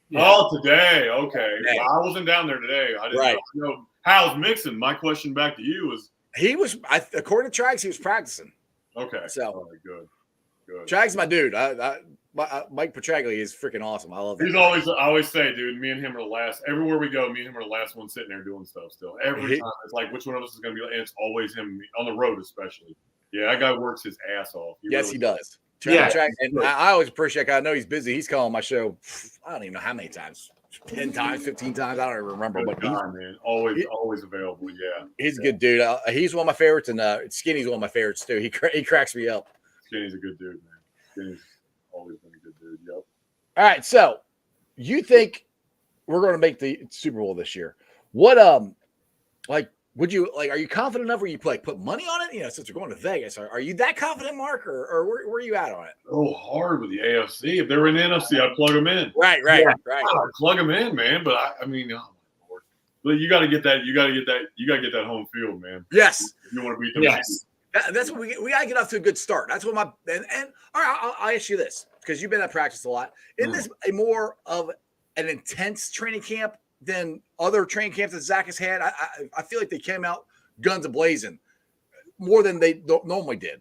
D: Yeah. Oh, today. Okay. Well, I wasn't down there today. I didn't know. How's Mixon? My question back to you is
E: he was according to Trags, he was practicing.
D: Okay.
E: So
D: good.
E: Trags, my dude. Mike Petraglia is freaking awesome. I love that.
D: I always say, dude, me and him are the last. Everywhere we go, me and him are the last one sitting there doing stuff still. Every time. It's like, which one of us is going to be? And it's always him and me, on the road especially. Yeah, that guy works his ass off.
E: He does. And I always appreciate I know he's busy. He's calling my show, I don't even know how many times. 10 times, 15 times. I don't even remember. But
D: man. Always available. Yeah.
E: He's a good dude. He's one of my favorites, and Skinny's one of my favorites too. He cracks me up.
D: Skinny's a good dude, man. Skinny's always been a good dude. Yep.
E: All right. So you think we're going to make the Super Bowl this year? What would you are you confident enough where you put money on it? Since we're going to Vegas, are you that confident, Mark, or where are you at on it?
D: Oh, hard with the AFC. If they were in the NFC, I'd plug them in.
E: Right.
D: I'd plug them in, man. But I mean, oh my Lord. But you got to get that. You got to get that home field, man.
E: Yes.
D: If you want to beat them.
E: Yes. That's what we got to get off to a good start. That's what and all right. I'll ask you this because you've been at practice a lot. Isn't this a more of an intense training camp than other training camps that Zach has had? I feel like they came out guns a-blazing more than they normally did.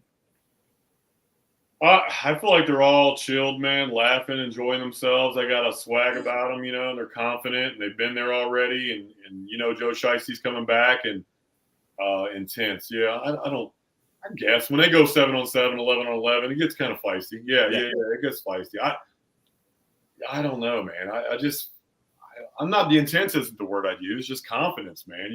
D: I feel like they're all chilled, man, laughing, enjoying themselves. They got a swag about them, and they're confident, and they've been there already. And Joe Shiesty's coming back, and intense. Yeah, I guess when they go 7-on-7, 11-on-11, it gets kind of feisty. Yeah, it gets feisty. I don't know, man. I'm not the intense isn't the word I'd use. Just confidence, man.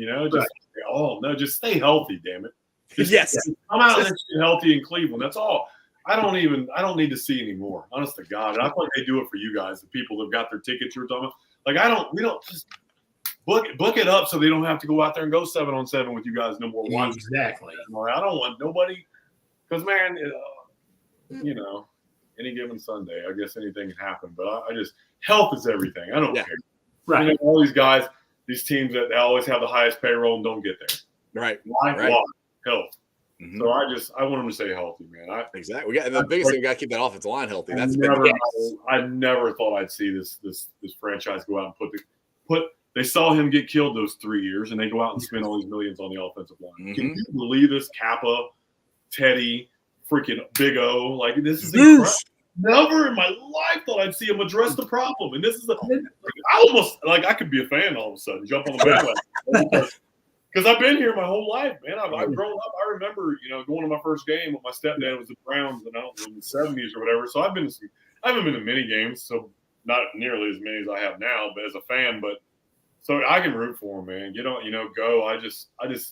D: Just stay healthy, damn it. Just come out and stay healthy in Cleveland. That's all. I don't need to see anymore. Honest to God. And I feel like they do it for you guys, the people that've got their tickets you're talking about. We don't just book it up so they don't have to go out there and go 7-on-7 with you guys no more.
F: Exactly.
D: I don't want nobody because, man, any given Sunday, I guess anything can happen. But I just health is everything. I don't care.
F: Right.
D: All these guys, these teams that they always have the highest payroll and don't get there.
E: Right.
D: Why? Health. Mm-hmm. So I want them to stay healthy, man.
E: Exactly. The biggest thing we got to keep that offensive line healthy.
D: I never thought I'd see this franchise go out and put. They saw him get killed those 3 years, and they go out and spend all these millions on the offensive line. Mm-hmm. Can you believe this? Kappa, Teddy, freaking Big O. Like, this is incredible. Never in my life thought I'd see him address the problem. And this is I almost, I could be a fan all of a sudden, jump on the bandwagon. Because I've been here my whole life, man. I've grown up. I remember, going to my first game with my stepdad was the Browns, and I don't know, in the 70s or whatever. So I haven't been to many games, so not nearly as many as I have now, but as a fan, so I can root for him, man. Go. I just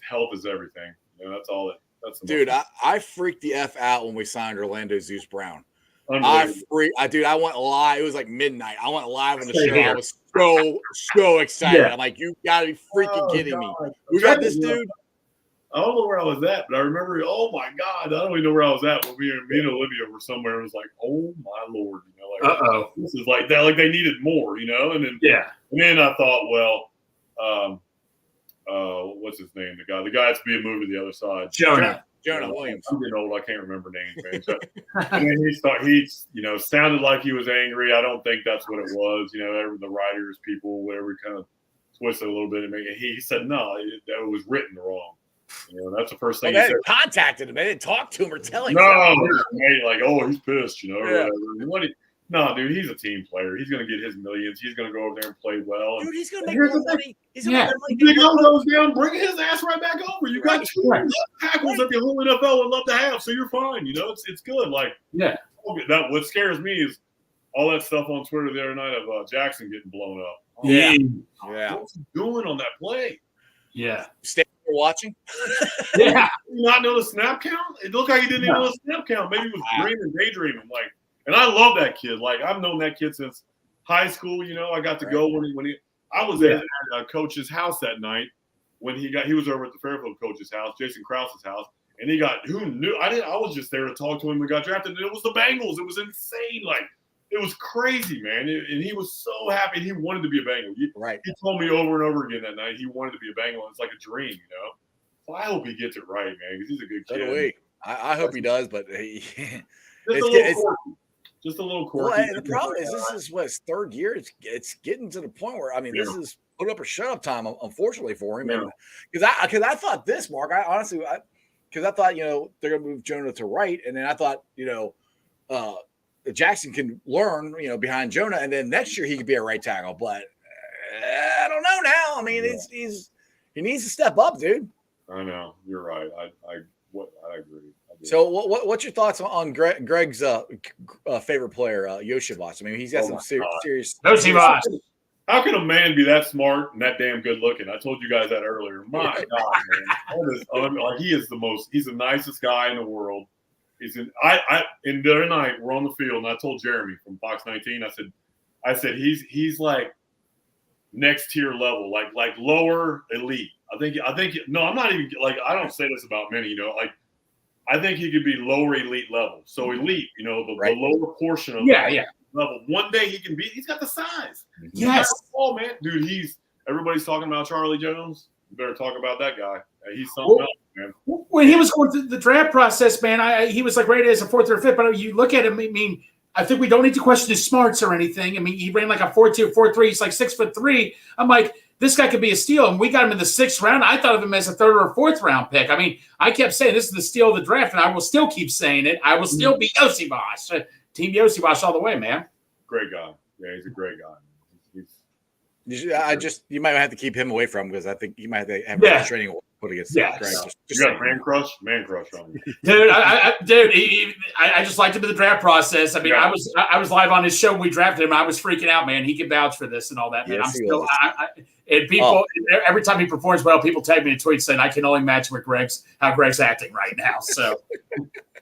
D: health is everything. That's all it. That's the
E: dude. I freaked the F out when we signed Orlando Zeus Brown. I went live. It was like midnight. I went live on the show. I was so excited. I'm like, you gotta be freaking kidding me. We got this dude.
D: I don't know where I was at, but I remember, oh my God, I don't even know where I was at when me and Olivia were somewhere. It was like, oh my Lord, this is like that, like they needed more, and then I thought, well, what's his name? The guy that's being moved to the other side.
E: Jonah Williams.
D: I'm getting old. I can't remember names, man. So, and then he sounded like he was angry. I don't think that's what it was. The writers, people, whatever, kind of twisted a little bit. And he said, no, it was written wrong. That's the first thing he said.
E: They contacted him. They didn't talk to him or tell him.
D: No, like, oh, he's pissed, or whatever. No, dude, he's a team player. He's going to get his millions. He's going to go over there and play well.
E: Dude, he's going to make more money. He's going to make
D: Big O goes down, bring his ass right back over. You got two tackles that the whole NFL would love to have, so you're fine. It's good. What scares me is all that stuff on Twitter the other night of Jackson getting blown up. What's he doing on that play?
F: Yeah.
E: Stay there watching.
D: Yeah. Did you not know the snap count? It looked like he didn't even know the snap count. Maybe he was daydreaming. And I love that kid. I've known that kid since high school. I got to go when he. I was at Coach's house that night when he was over at the Fairfield coach's house, Jason Krause's house, and who knew? I was just there to talk to him. We got drafted, and it was the Bengals. It was insane. Like, it was crazy, man. And he was so happy. He wanted to be a Bengal. He told me over and over again that night he wanted to be a Bengal. It's like a dream, you know. So I hope he gets it right, man, because he's a good kid.
E: I hope he does, but
D: just a little quirky.
E: Well, the problem is this is his third year. It's getting to the point where this is put up or shut up time, unfortunately for him. Because I thought this, Mark. I honestly thought they're gonna move Jonah to right, and then I thought Jackson can learn behind Jonah, and then next year he could be a right tackle. But I don't know now. I mean, he needs to step up, dude.
D: I know, you're right. I agree.
E: So what's your thoughts on Greg's favorite player, Yoshivas? I mean, he's got some serious.
F: Yoshivas.
D: How can a man be that smart and that damn good looking? I told you guys that earlier. My God, man, he is the most. He's the nicest guy in the world. And the other night we're on the field, and I told Jeremy from Fox 19. I said he's like next tier level, like lower elite. I think no, I'm not even like, I don't say this about many, like I think he could be lower elite level. So elite, the lower portion of level. One day he's got the size.
F: Yes.
D: Oh man, dude, everybody's talking about Charlie Jones. You better talk about that guy. He's something else, man.
F: When he was going through the draft process, man, he was like rated as a 4th or 5th, but you look at him, I mean, I think we don't need to question his smarts or anything. I mean, he ran like a 4.2, 4.3. He's like 6'3". I'm like, this guy could be a steal, and we got him in the 6th round. I thought of him as a 3rd or 4th round pick. I mean, I kept saying this is the steal of the draft, and I will still keep saying it. I will still be Yoshivas. Team Yoshivas all the way, man.
D: Great guy. Yeah, he's a great guy.
E: You might have to keep him away from him because I think you might have to have training put against Greg.
D: You got a man crush on him.
F: Dude, I just liked him in the draft process. I mean, I was live on his show when we drafted him. I was freaking out, man. He can vouch for this and all that, man.
E: Yes,
F: And people, every time he performs well, people tag me in tweets saying I can only match how Greg's acting right now. So,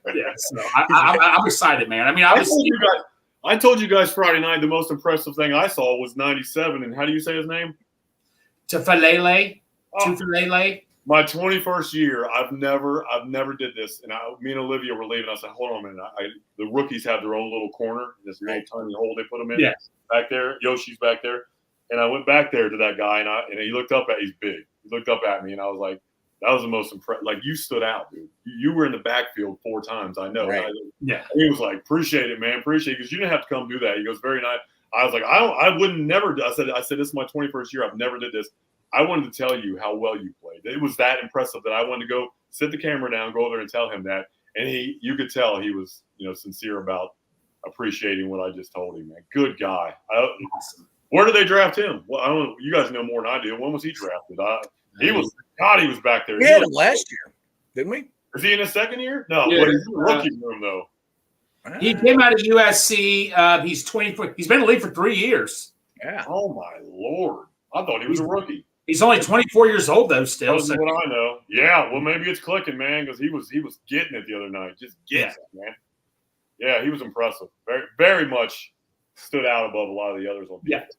F: I'm excited, man. I mean,
D: I told you guys Friday night the most impressive thing I saw was 97. And how do you say his name?
F: Tufalele.
D: My 21st year, I've never did this. And me and Olivia were leaving. I said, hold on a minute. The rookies have their own little corner, this little tiny hole they put them in.
F: Yeah.
D: Back there. Yoshi's back there. And I went back there to that guy, and he looked up he's big. He looked up at me, and I was like, that was the most impressive. Like, you stood out, dude. You were in the backfield 4 times. I know.
E: Right.
D: And he was like, appreciate it, man. Appreciate it. Because you didn't have to come do that. He goes, very nice. I was like, I wouldn't never do. I said, this is my 21st year. I've never did this. I wanted to tell you how well you played. It was that impressive that I wanted to go sit the camera down, go over there and tell him that. And you could tell he was, sincere about appreciating what I just told him, man. Good guy. Where did they draft him? Well, I don't know. You guys know more than I do. When was he drafted? He was back there.
E: We had him last year, didn't we?
D: Is he in his 2nd year? No,
F: yeah.
D: But he's in the rookie room, though.
F: He came out of USC. He's 24. He's been in the league for 3 years.
E: Yeah.
D: Oh, my Lord. I thought he was a rookie.
F: He's only 24 years old, though, still.
D: That's what I know. Yeah, well, maybe it's clicking, man, because he was getting it the other night. Just getting it, man. Yeah, he was impressive. Very, very much stood out above a lot of the others on defense.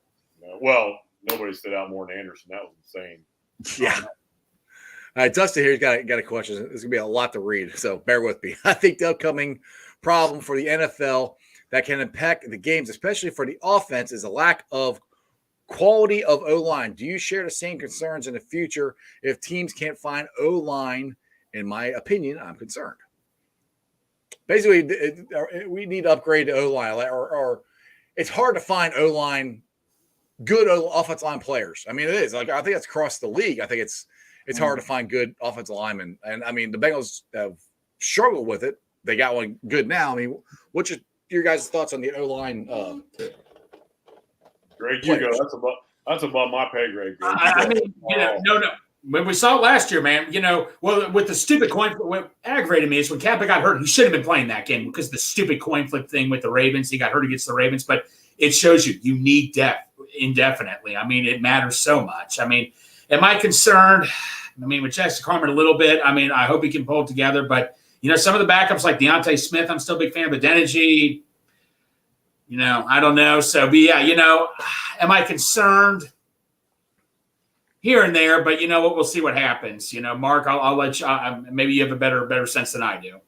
D: Well, nobody stood out more than Anderson. That was insane.
E: Yeah. All right, Dustin here's got a question. There's going to be a lot to read, so bear with me. I think the upcoming problem for the NFL that can impact the games, especially for the offense, is a lack of quality of O-line. Do you share the same concerns in the future if teams can't find O-line? In my opinion, I'm concerned. Basically, we need to upgrade the O-line, or it's hard to find O-line, good offensive line players. I mean, it is. Like, I think it's across the league. I think it's hard to find good offensive linemen. And, I mean, the Bengals have struggled with it. They got one good now. I mean, what's your guys' thoughts on the O-line?
D: Greg, you go. That's above my pay grade. Greg.
F: I mean, no. When we saw it last year, man, with the stupid coin flip, what aggravated me is when Kappa got hurt, he should have been playing that game because the stupid coin flip thing with the Ravens. He got hurt against the Ravens, but it shows you need depth indefinitely. I mean, it matters so much. I mean, am I concerned? I mean, with Jackson Carmen a little bit. I mean, I hope he can pull it together, but some of the backups like Deontay Smith, I'm still a big fan, but Denegi, I don't know. So, but yeah, am I concerned? here and there, but you know what? We'll see what happens. You know, Mark, I'll let you. Maybe you have a better sense than I do.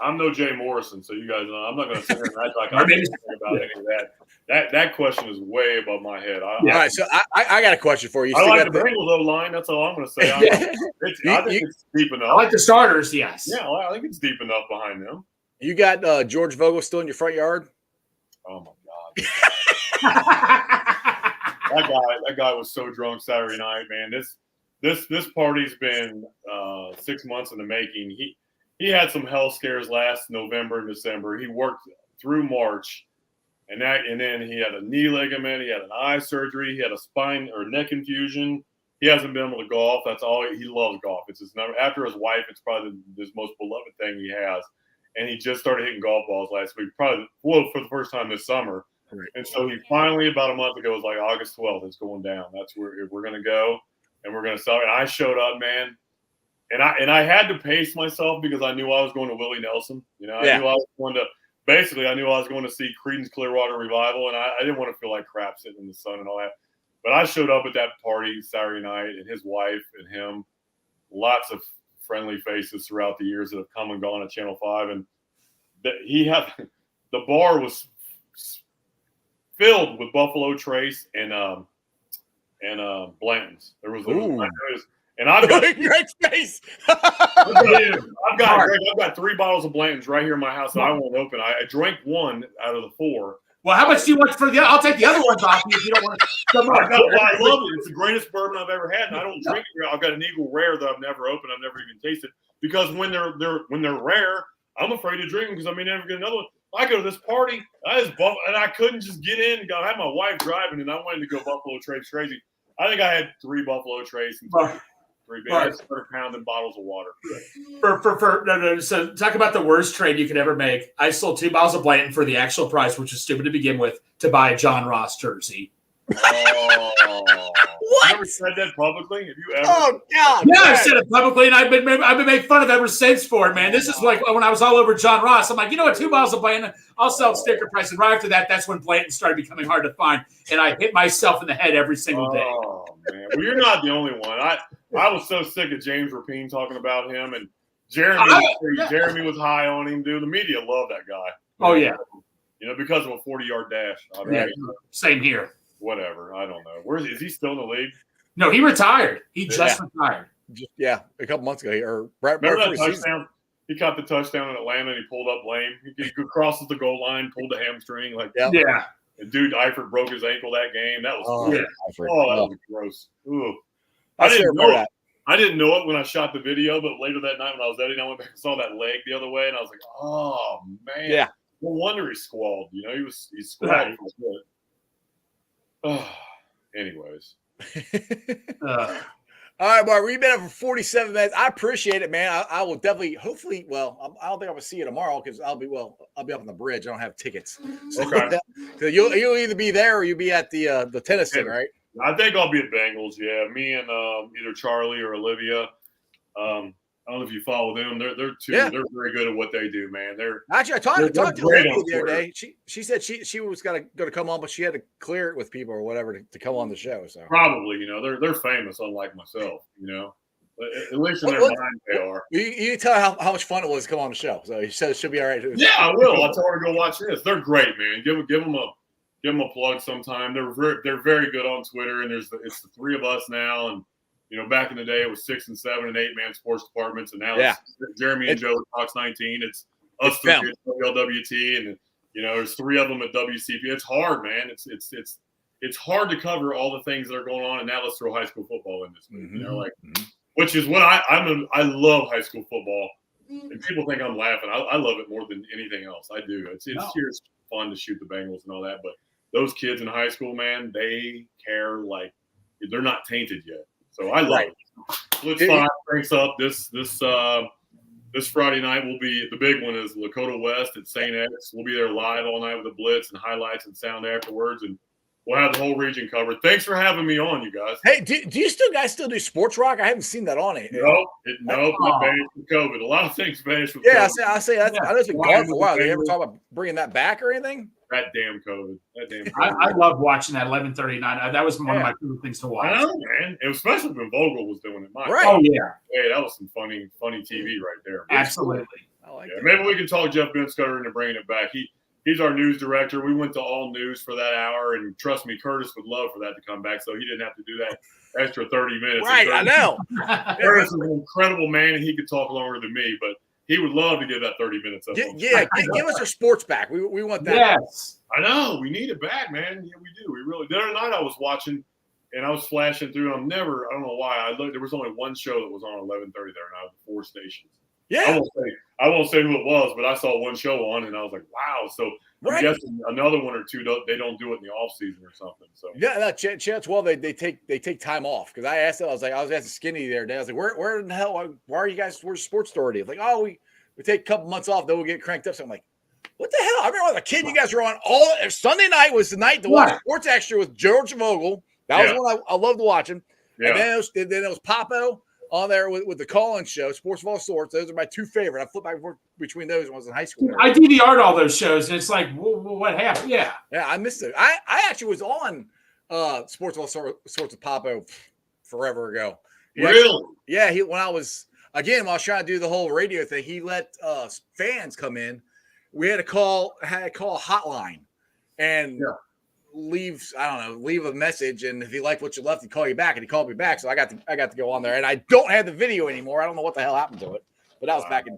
D: I'm no Jay Morrison, so you guys know I'm not going to sit here and act like I'm thinking about any of that. That question is way above my head.
E: All right, so I got a question for you.
D: I like the Bengals O-line. That's all I'm going to say. I think it's deep enough.
F: I like the starters, yes.
D: Yeah, I think it's deep enough behind them.
E: You got George Vogel still in your front yard?
D: Oh my God. That guy was so drunk Saturday night, man. This party's been 6 months in the making. He had some health scares last November and December. He worked through March, and then he had a knee ligament, he had an eye surgery, he had a spine or neck infusion. He hasn't been able to golf. That's all he loves golf. It's his number after his wife. It's probably his most beloved thing he has. And he just started hitting golf balls last week, probably for the first time this summer. Right. And so he finally, about a month ago, was like August 12th. It's going down. That's where we're going to go, and we're going to celebrate. And I showed up, man. And I had to pace myself because I knew I was going to Willie Nelson. You know, I knew I was going to see Creedence Clearwater Revival, and I didn't want to feel like crap sitting in the sun and all that. But I showed up at that party Saturday night, and his wife and him, lots of friendly faces throughout the years that have come and gone at Channel 5, and the bar was filled with Buffalo Trace and Blanton's. There was and I've got
E: Greg's face.
D: I've got 3 bottles of Blanton's right here in my house that I won't open. I drank 1 out of the 4.
F: Well, how much do you want for the? I'll take the other ones off you if you don't want to. Come on.
D: I love it. It's the greatest bourbon I've ever had, and I don't drink it. I've got an Eagle Rare that I've never opened. I've never even tasted because when they're rare, I'm afraid to drink them because I may never get another one. I go to this party, and I couldn't just get in. I had my wife driving, and I wanted to go Buffalo Trace crazy. I think I had 3 Buffalo Trace and 3 big. I started pounding bottles of water.
F: So talk about the worst trade you could ever make. I sold 2 bottles of Blanton for the actual price, which is stupid to begin with, to buy a John Ross jersey.
D: Oh.
E: What?
D: You ever said that publicly? Have you ever?
E: Oh God!
F: Yeah, I've said it publicly, and I've been made fun of ever since for it, man. This is like when I was all over John Ross. I'm like, you know what? 2 bottles of Blanton, I'll sell sticker price. And right after that, that's when Blanton started becoming hard to find, and I hit myself in the head every single day.
D: Oh man, well, you're not the only one. I was so sick of James Rapine talking about him, and Jeremy was high on him, dude. The media loved that guy.
F: Oh yeah,
D: you know, because of a 40-yard dash.
F: Same here.
D: Whatever, I don't know. Is he still in the league?
F: No, he retired. He just retired.
E: A couple months ago. Or right
D: remember that touchdown? He caught the touchdown in Atlanta, and he pulled up lame. He crosses the goal line, pulled the hamstring.
E: Yeah.
D: And dude, Eifert broke his ankle that game. That was that was gross. Ooh. I didn't know it when I shot the video, but later that night when I was editing, I went back and saw that leg the other way, and I was like, oh man. Yeah. No wonder he squalled. You know, he squalled for a bit. Oh, anyways.
E: All right, Mark, we've been up for 47 minutes. I appreciate it, man. I will definitely, hopefully, I don't think I'm going to see you tomorrow because I'll be up on the bridge. I don't have tickets. So you'll either be there or you'll be at the tennis thing, right?
D: I think I'll be at Bengals, yeah. Me and either Charlie or Olivia. I don't know if you follow them. They're very good at what they do, man.
E: Actually, I talked to Olivia the other day. She said she was going to come on, but she had to clear it with people or whatever to come on the show. So
D: probably, you know, they're famous, unlike myself, you know. At least in their mind, they are.
E: You tell her how much fun it was to come on the show. So you said it should be all right.
D: Yeah, I will. I'll tell her to go watch this. They're great, man. Give them a plug sometime. They're very good on Twitter, and it's the 3 of us now, and you know, back in the day, it was 6 and 7 and 8-man sports departments, and now it's Jeremy and Joe at Fox 19. It's us 3 at WLWT, and you know, there's 3 of them at WCPO. It's hard, man. It's hard to cover all the things that are going on, and now let's throw high school football in this. You know, which is what I love high school football, and people think I'm laughing. I love it more than anything else. I do. It's fun to shoot the Bengals and all that, but those kids in high school, man, they care like they're not tainted yet. So I love it. Let's cranks up this Friday night. Will be the big one is Lakota West at St. X. We'll be there live all night with the blitz and highlights and sound afterwards, and we'll have the whole region covered. Thanks for having me on, you guys.
E: Hey, do you guys still do sports rock? I haven't seen that on it.
D: No, vanished with COVID. A lot of things vanished with COVID.
E: I say I know it's been gone for a while. They ever talk about bringing that back or anything?
D: That damn COVID.
F: I love watching that 11:39. That was one of my favorite things to watch.
D: I know, man. And especially when Vogel was doing it.
E: Right.
F: Oh yeah.
D: Hey, that was some funny TV right there.
F: Absolutely.
E: I like
D: that. Maybe we can talk Jeff Benscutter into bringing it back. He's our news director. We went to all news for that hour, and trust me, Curtis would love for that to come back, so he didn't have to do that extra 30 minutes.
E: Right, I know.
D: Curtis is an incredible man, and he could talk longer than me, but he would love to give that 30 minutes up.
E: Give us our sports back. We want that.
F: Yes.
D: I know. We need it back, man. Yeah, we do. We really. The other night I was watching, and I was flashing through, and I don't know why. I looked. There was only one show that was on 11:30 there, and I was 4 stations.
E: Yeah.
D: I won't say who it was, but I saw one show on, and I was like, wow. So I'm guessing another one or two, they don't do it in the off season or something. So
E: chance. Well, they take time off, because I asked them. I was asking Skinny the other day. I was like, where in the hell? Why are you guys? Where's Sports Authority? Like, oh, we take a couple months off, then we'll get cranked up. So I'm like, what the hell? I remember as a kid, you guys were on Sunday night was the night to watch Sports Extra with George Vogel. That was one I loved watching. Yeah. And then it was Papo on there with the call-in show, Sports of All Sorts. Those are my two favorite. I flipped back and forth between those when I was in high school.
F: I DVR'd all those shows, and it's like, what happened? Yeah.
E: Yeah, I missed it. I actually was on Sports of All Sorts with Papo forever ago.
D: Really?
E: When I was trying to do the whole radio thing, he let fans come in. We had to call a hotline and leave a message, and if he liked what you left, he'd call you back, and he called me back. So I got to go on there, and I don't have the video anymore. I don't know what the hell happened to it, but that was back in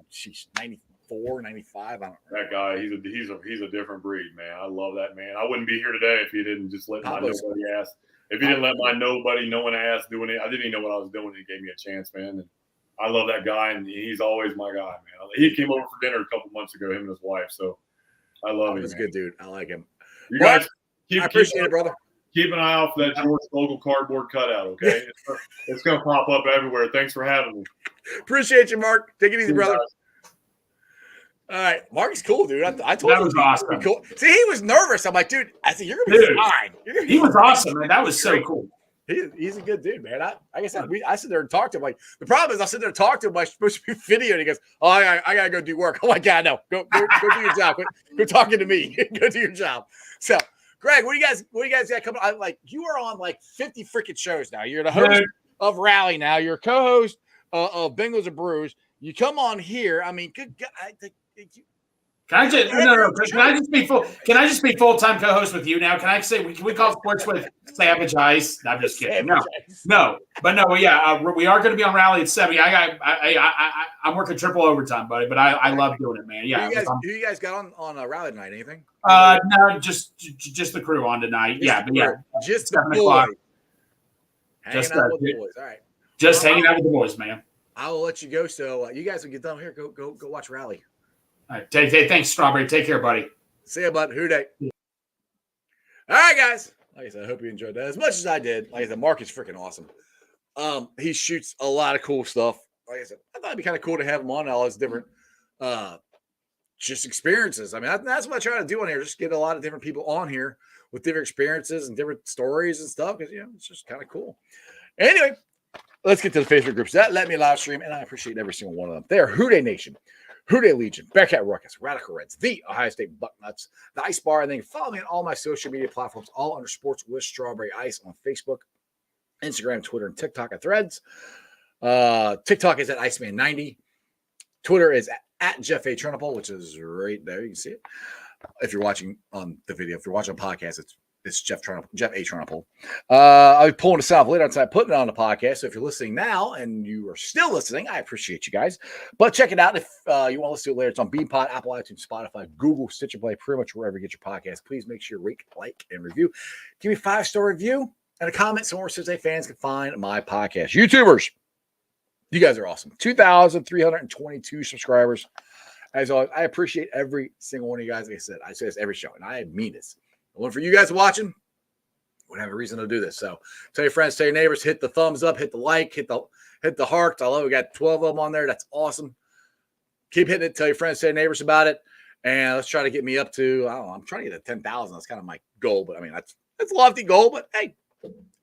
E: 94, 95. I don't know.
D: That guy, he's a different breed, man. I love that man. I wouldn't be here today if he didn't just let my nobody ask. If he didn't let my no one ask doing it, I didn't even know what I was doing. He gave me a chance, man. And I love that guy, and he's always my guy, man. He came over for dinner a couple months ago, him and his wife. So I love him.
E: He's a good dude. I like him.
D: You guys,
E: I appreciate it, brother.
D: Keep an eye out for that George Vogel cardboard cutout, okay? It's going to pop up everywhere. Thanks for having me.
E: Appreciate you, Mark. Take it easy, brother. All right. Mark is cool, dude. I told him
F: that was awesome.
E: Cool. See, he was nervous. I'm like, dude, I said, you're going to be fine.
F: He was awesome, man. That was so cool.
E: He's a good dude, man. I sit there and talk to him. Like, the problem is I sit there and talk to him like supposed to be video, and he goes, "Oh, I gotta go do work." I'm like, "Yeah, no, go do your job. Quit talking to me. Go do your job." So, Greg, what do you guys got coming? Like, you are on like 50 freaking shows now. You're the host of Rally now. You're a co-host of Bengals and Brews. You come on here. I mean, good God.
F: Can I just be full-time co-host with you now? Can I say we call sports with Savage Ice? No, I'm just kidding. No. We are going to be on Rally at 7. I'm working triple overtime, buddy, but I love doing it, man. Yeah.
E: Who you guys got on Rally tonight? Anything?
F: No, just the crew on tonight.
E: Just the boys. Hanging out with the boys. All right.
F: Just hanging out with the boys, man.
E: I will let you go. So you guys will get done here. Go watch Rally.
F: All right. Thanks, Strawberry. Take care, buddy.
E: See you, bud. Who day? All right, guys. Like I said, I hope you enjoyed that as much as I did. Like I said, Mark is freaking awesome. He shoots a lot of cool stuff. Like I said, I thought it'd be kind of cool to have him on all his different just experiences. I mean, that's what I try to do on here. Just get a lot of different people on here with different experiences and different stories and stuff, because it's just kind of cool. Anyway, let's get to the Facebook groups that let me live stream, and I appreciate every single one of them. They are Who Dey Nation, Who Dey Legion, Bearcat Ruckus, Radical Reds, the Ohio State Bucknuts, the Ice Bar, and then follow me on all my social media platforms, all under Sports with Strawberry Ice on Facebook, Instagram, Twitter, and TikTok and Threads. TikTok is at Iceman90. Twitter is at Jeff A. Trunapole, which is right there. You can see it. If you're watching on the video, if you're watching a podcast, it's Jeff A. Trunapole. I'll be pulling this out later on tonight, putting it on the podcast. So if you're listening now and you are still listening, I appreciate you guys. But check it out if you want to listen to it later. It's on Beanpod, Apple, iTunes, Spotify, Google, Stitcher Play, pretty much wherever you get your podcast. Please make sure you rate, like, and review. Give me a 5-star review and a comment somewhere so that fans can find my podcast. YouTubers, you guys are awesome. 2,322 subscribers. As always, I appreciate every single one of you guys. Like I said, I say this every show, and I mean this. One for you guys watching, would have a reason to do this. So tell your friends, tell your neighbors, hit the thumbs up, hit the like, hit the hearts. I love it. We got 12 of them on there. That's awesome. Keep hitting it. Tell your friends, tell your neighbors about it. And let's try to get me up to, I don't know, I'm trying to get to 10,000. That's kind of my goal. But I mean, that's a lofty goal. But hey,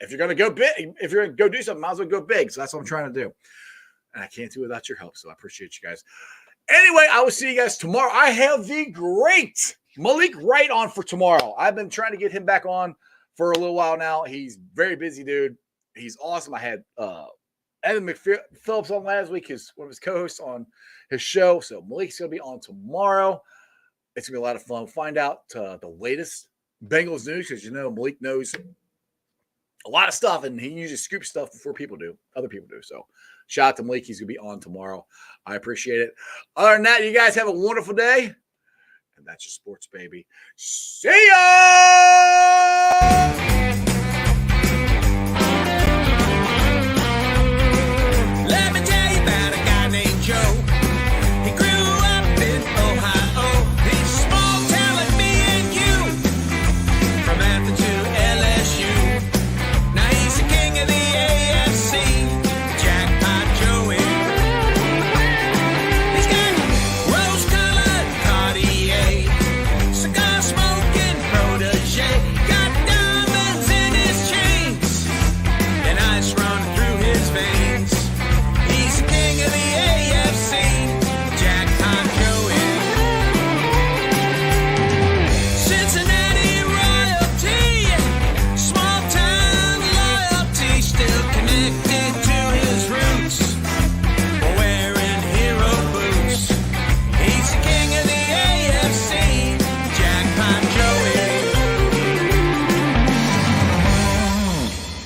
E: if you're going to go big, if you're going to go do something, might as well go big. So that's what I'm trying to do. And I can't do it without your help. So I appreciate you guys. Anyway, I will see you guys tomorrow. I have the great Malik Wright on for tomorrow. I've been trying to get him back on for a little while now. He's very busy, dude. He's awesome. I had Evan McPhillips on last week, one of his co-hosts on his show. So Malik's going to be on tomorrow. It's going to be a lot of fun. Find out the latest Bengals news because, Malik knows a lot of stuff, and he usually scoops stuff before other people do. So shout out to Malik. He's going to be on tomorrow. I appreciate it. Other than that, you guys have a wonderful day. And that's your sports, baby. See ya!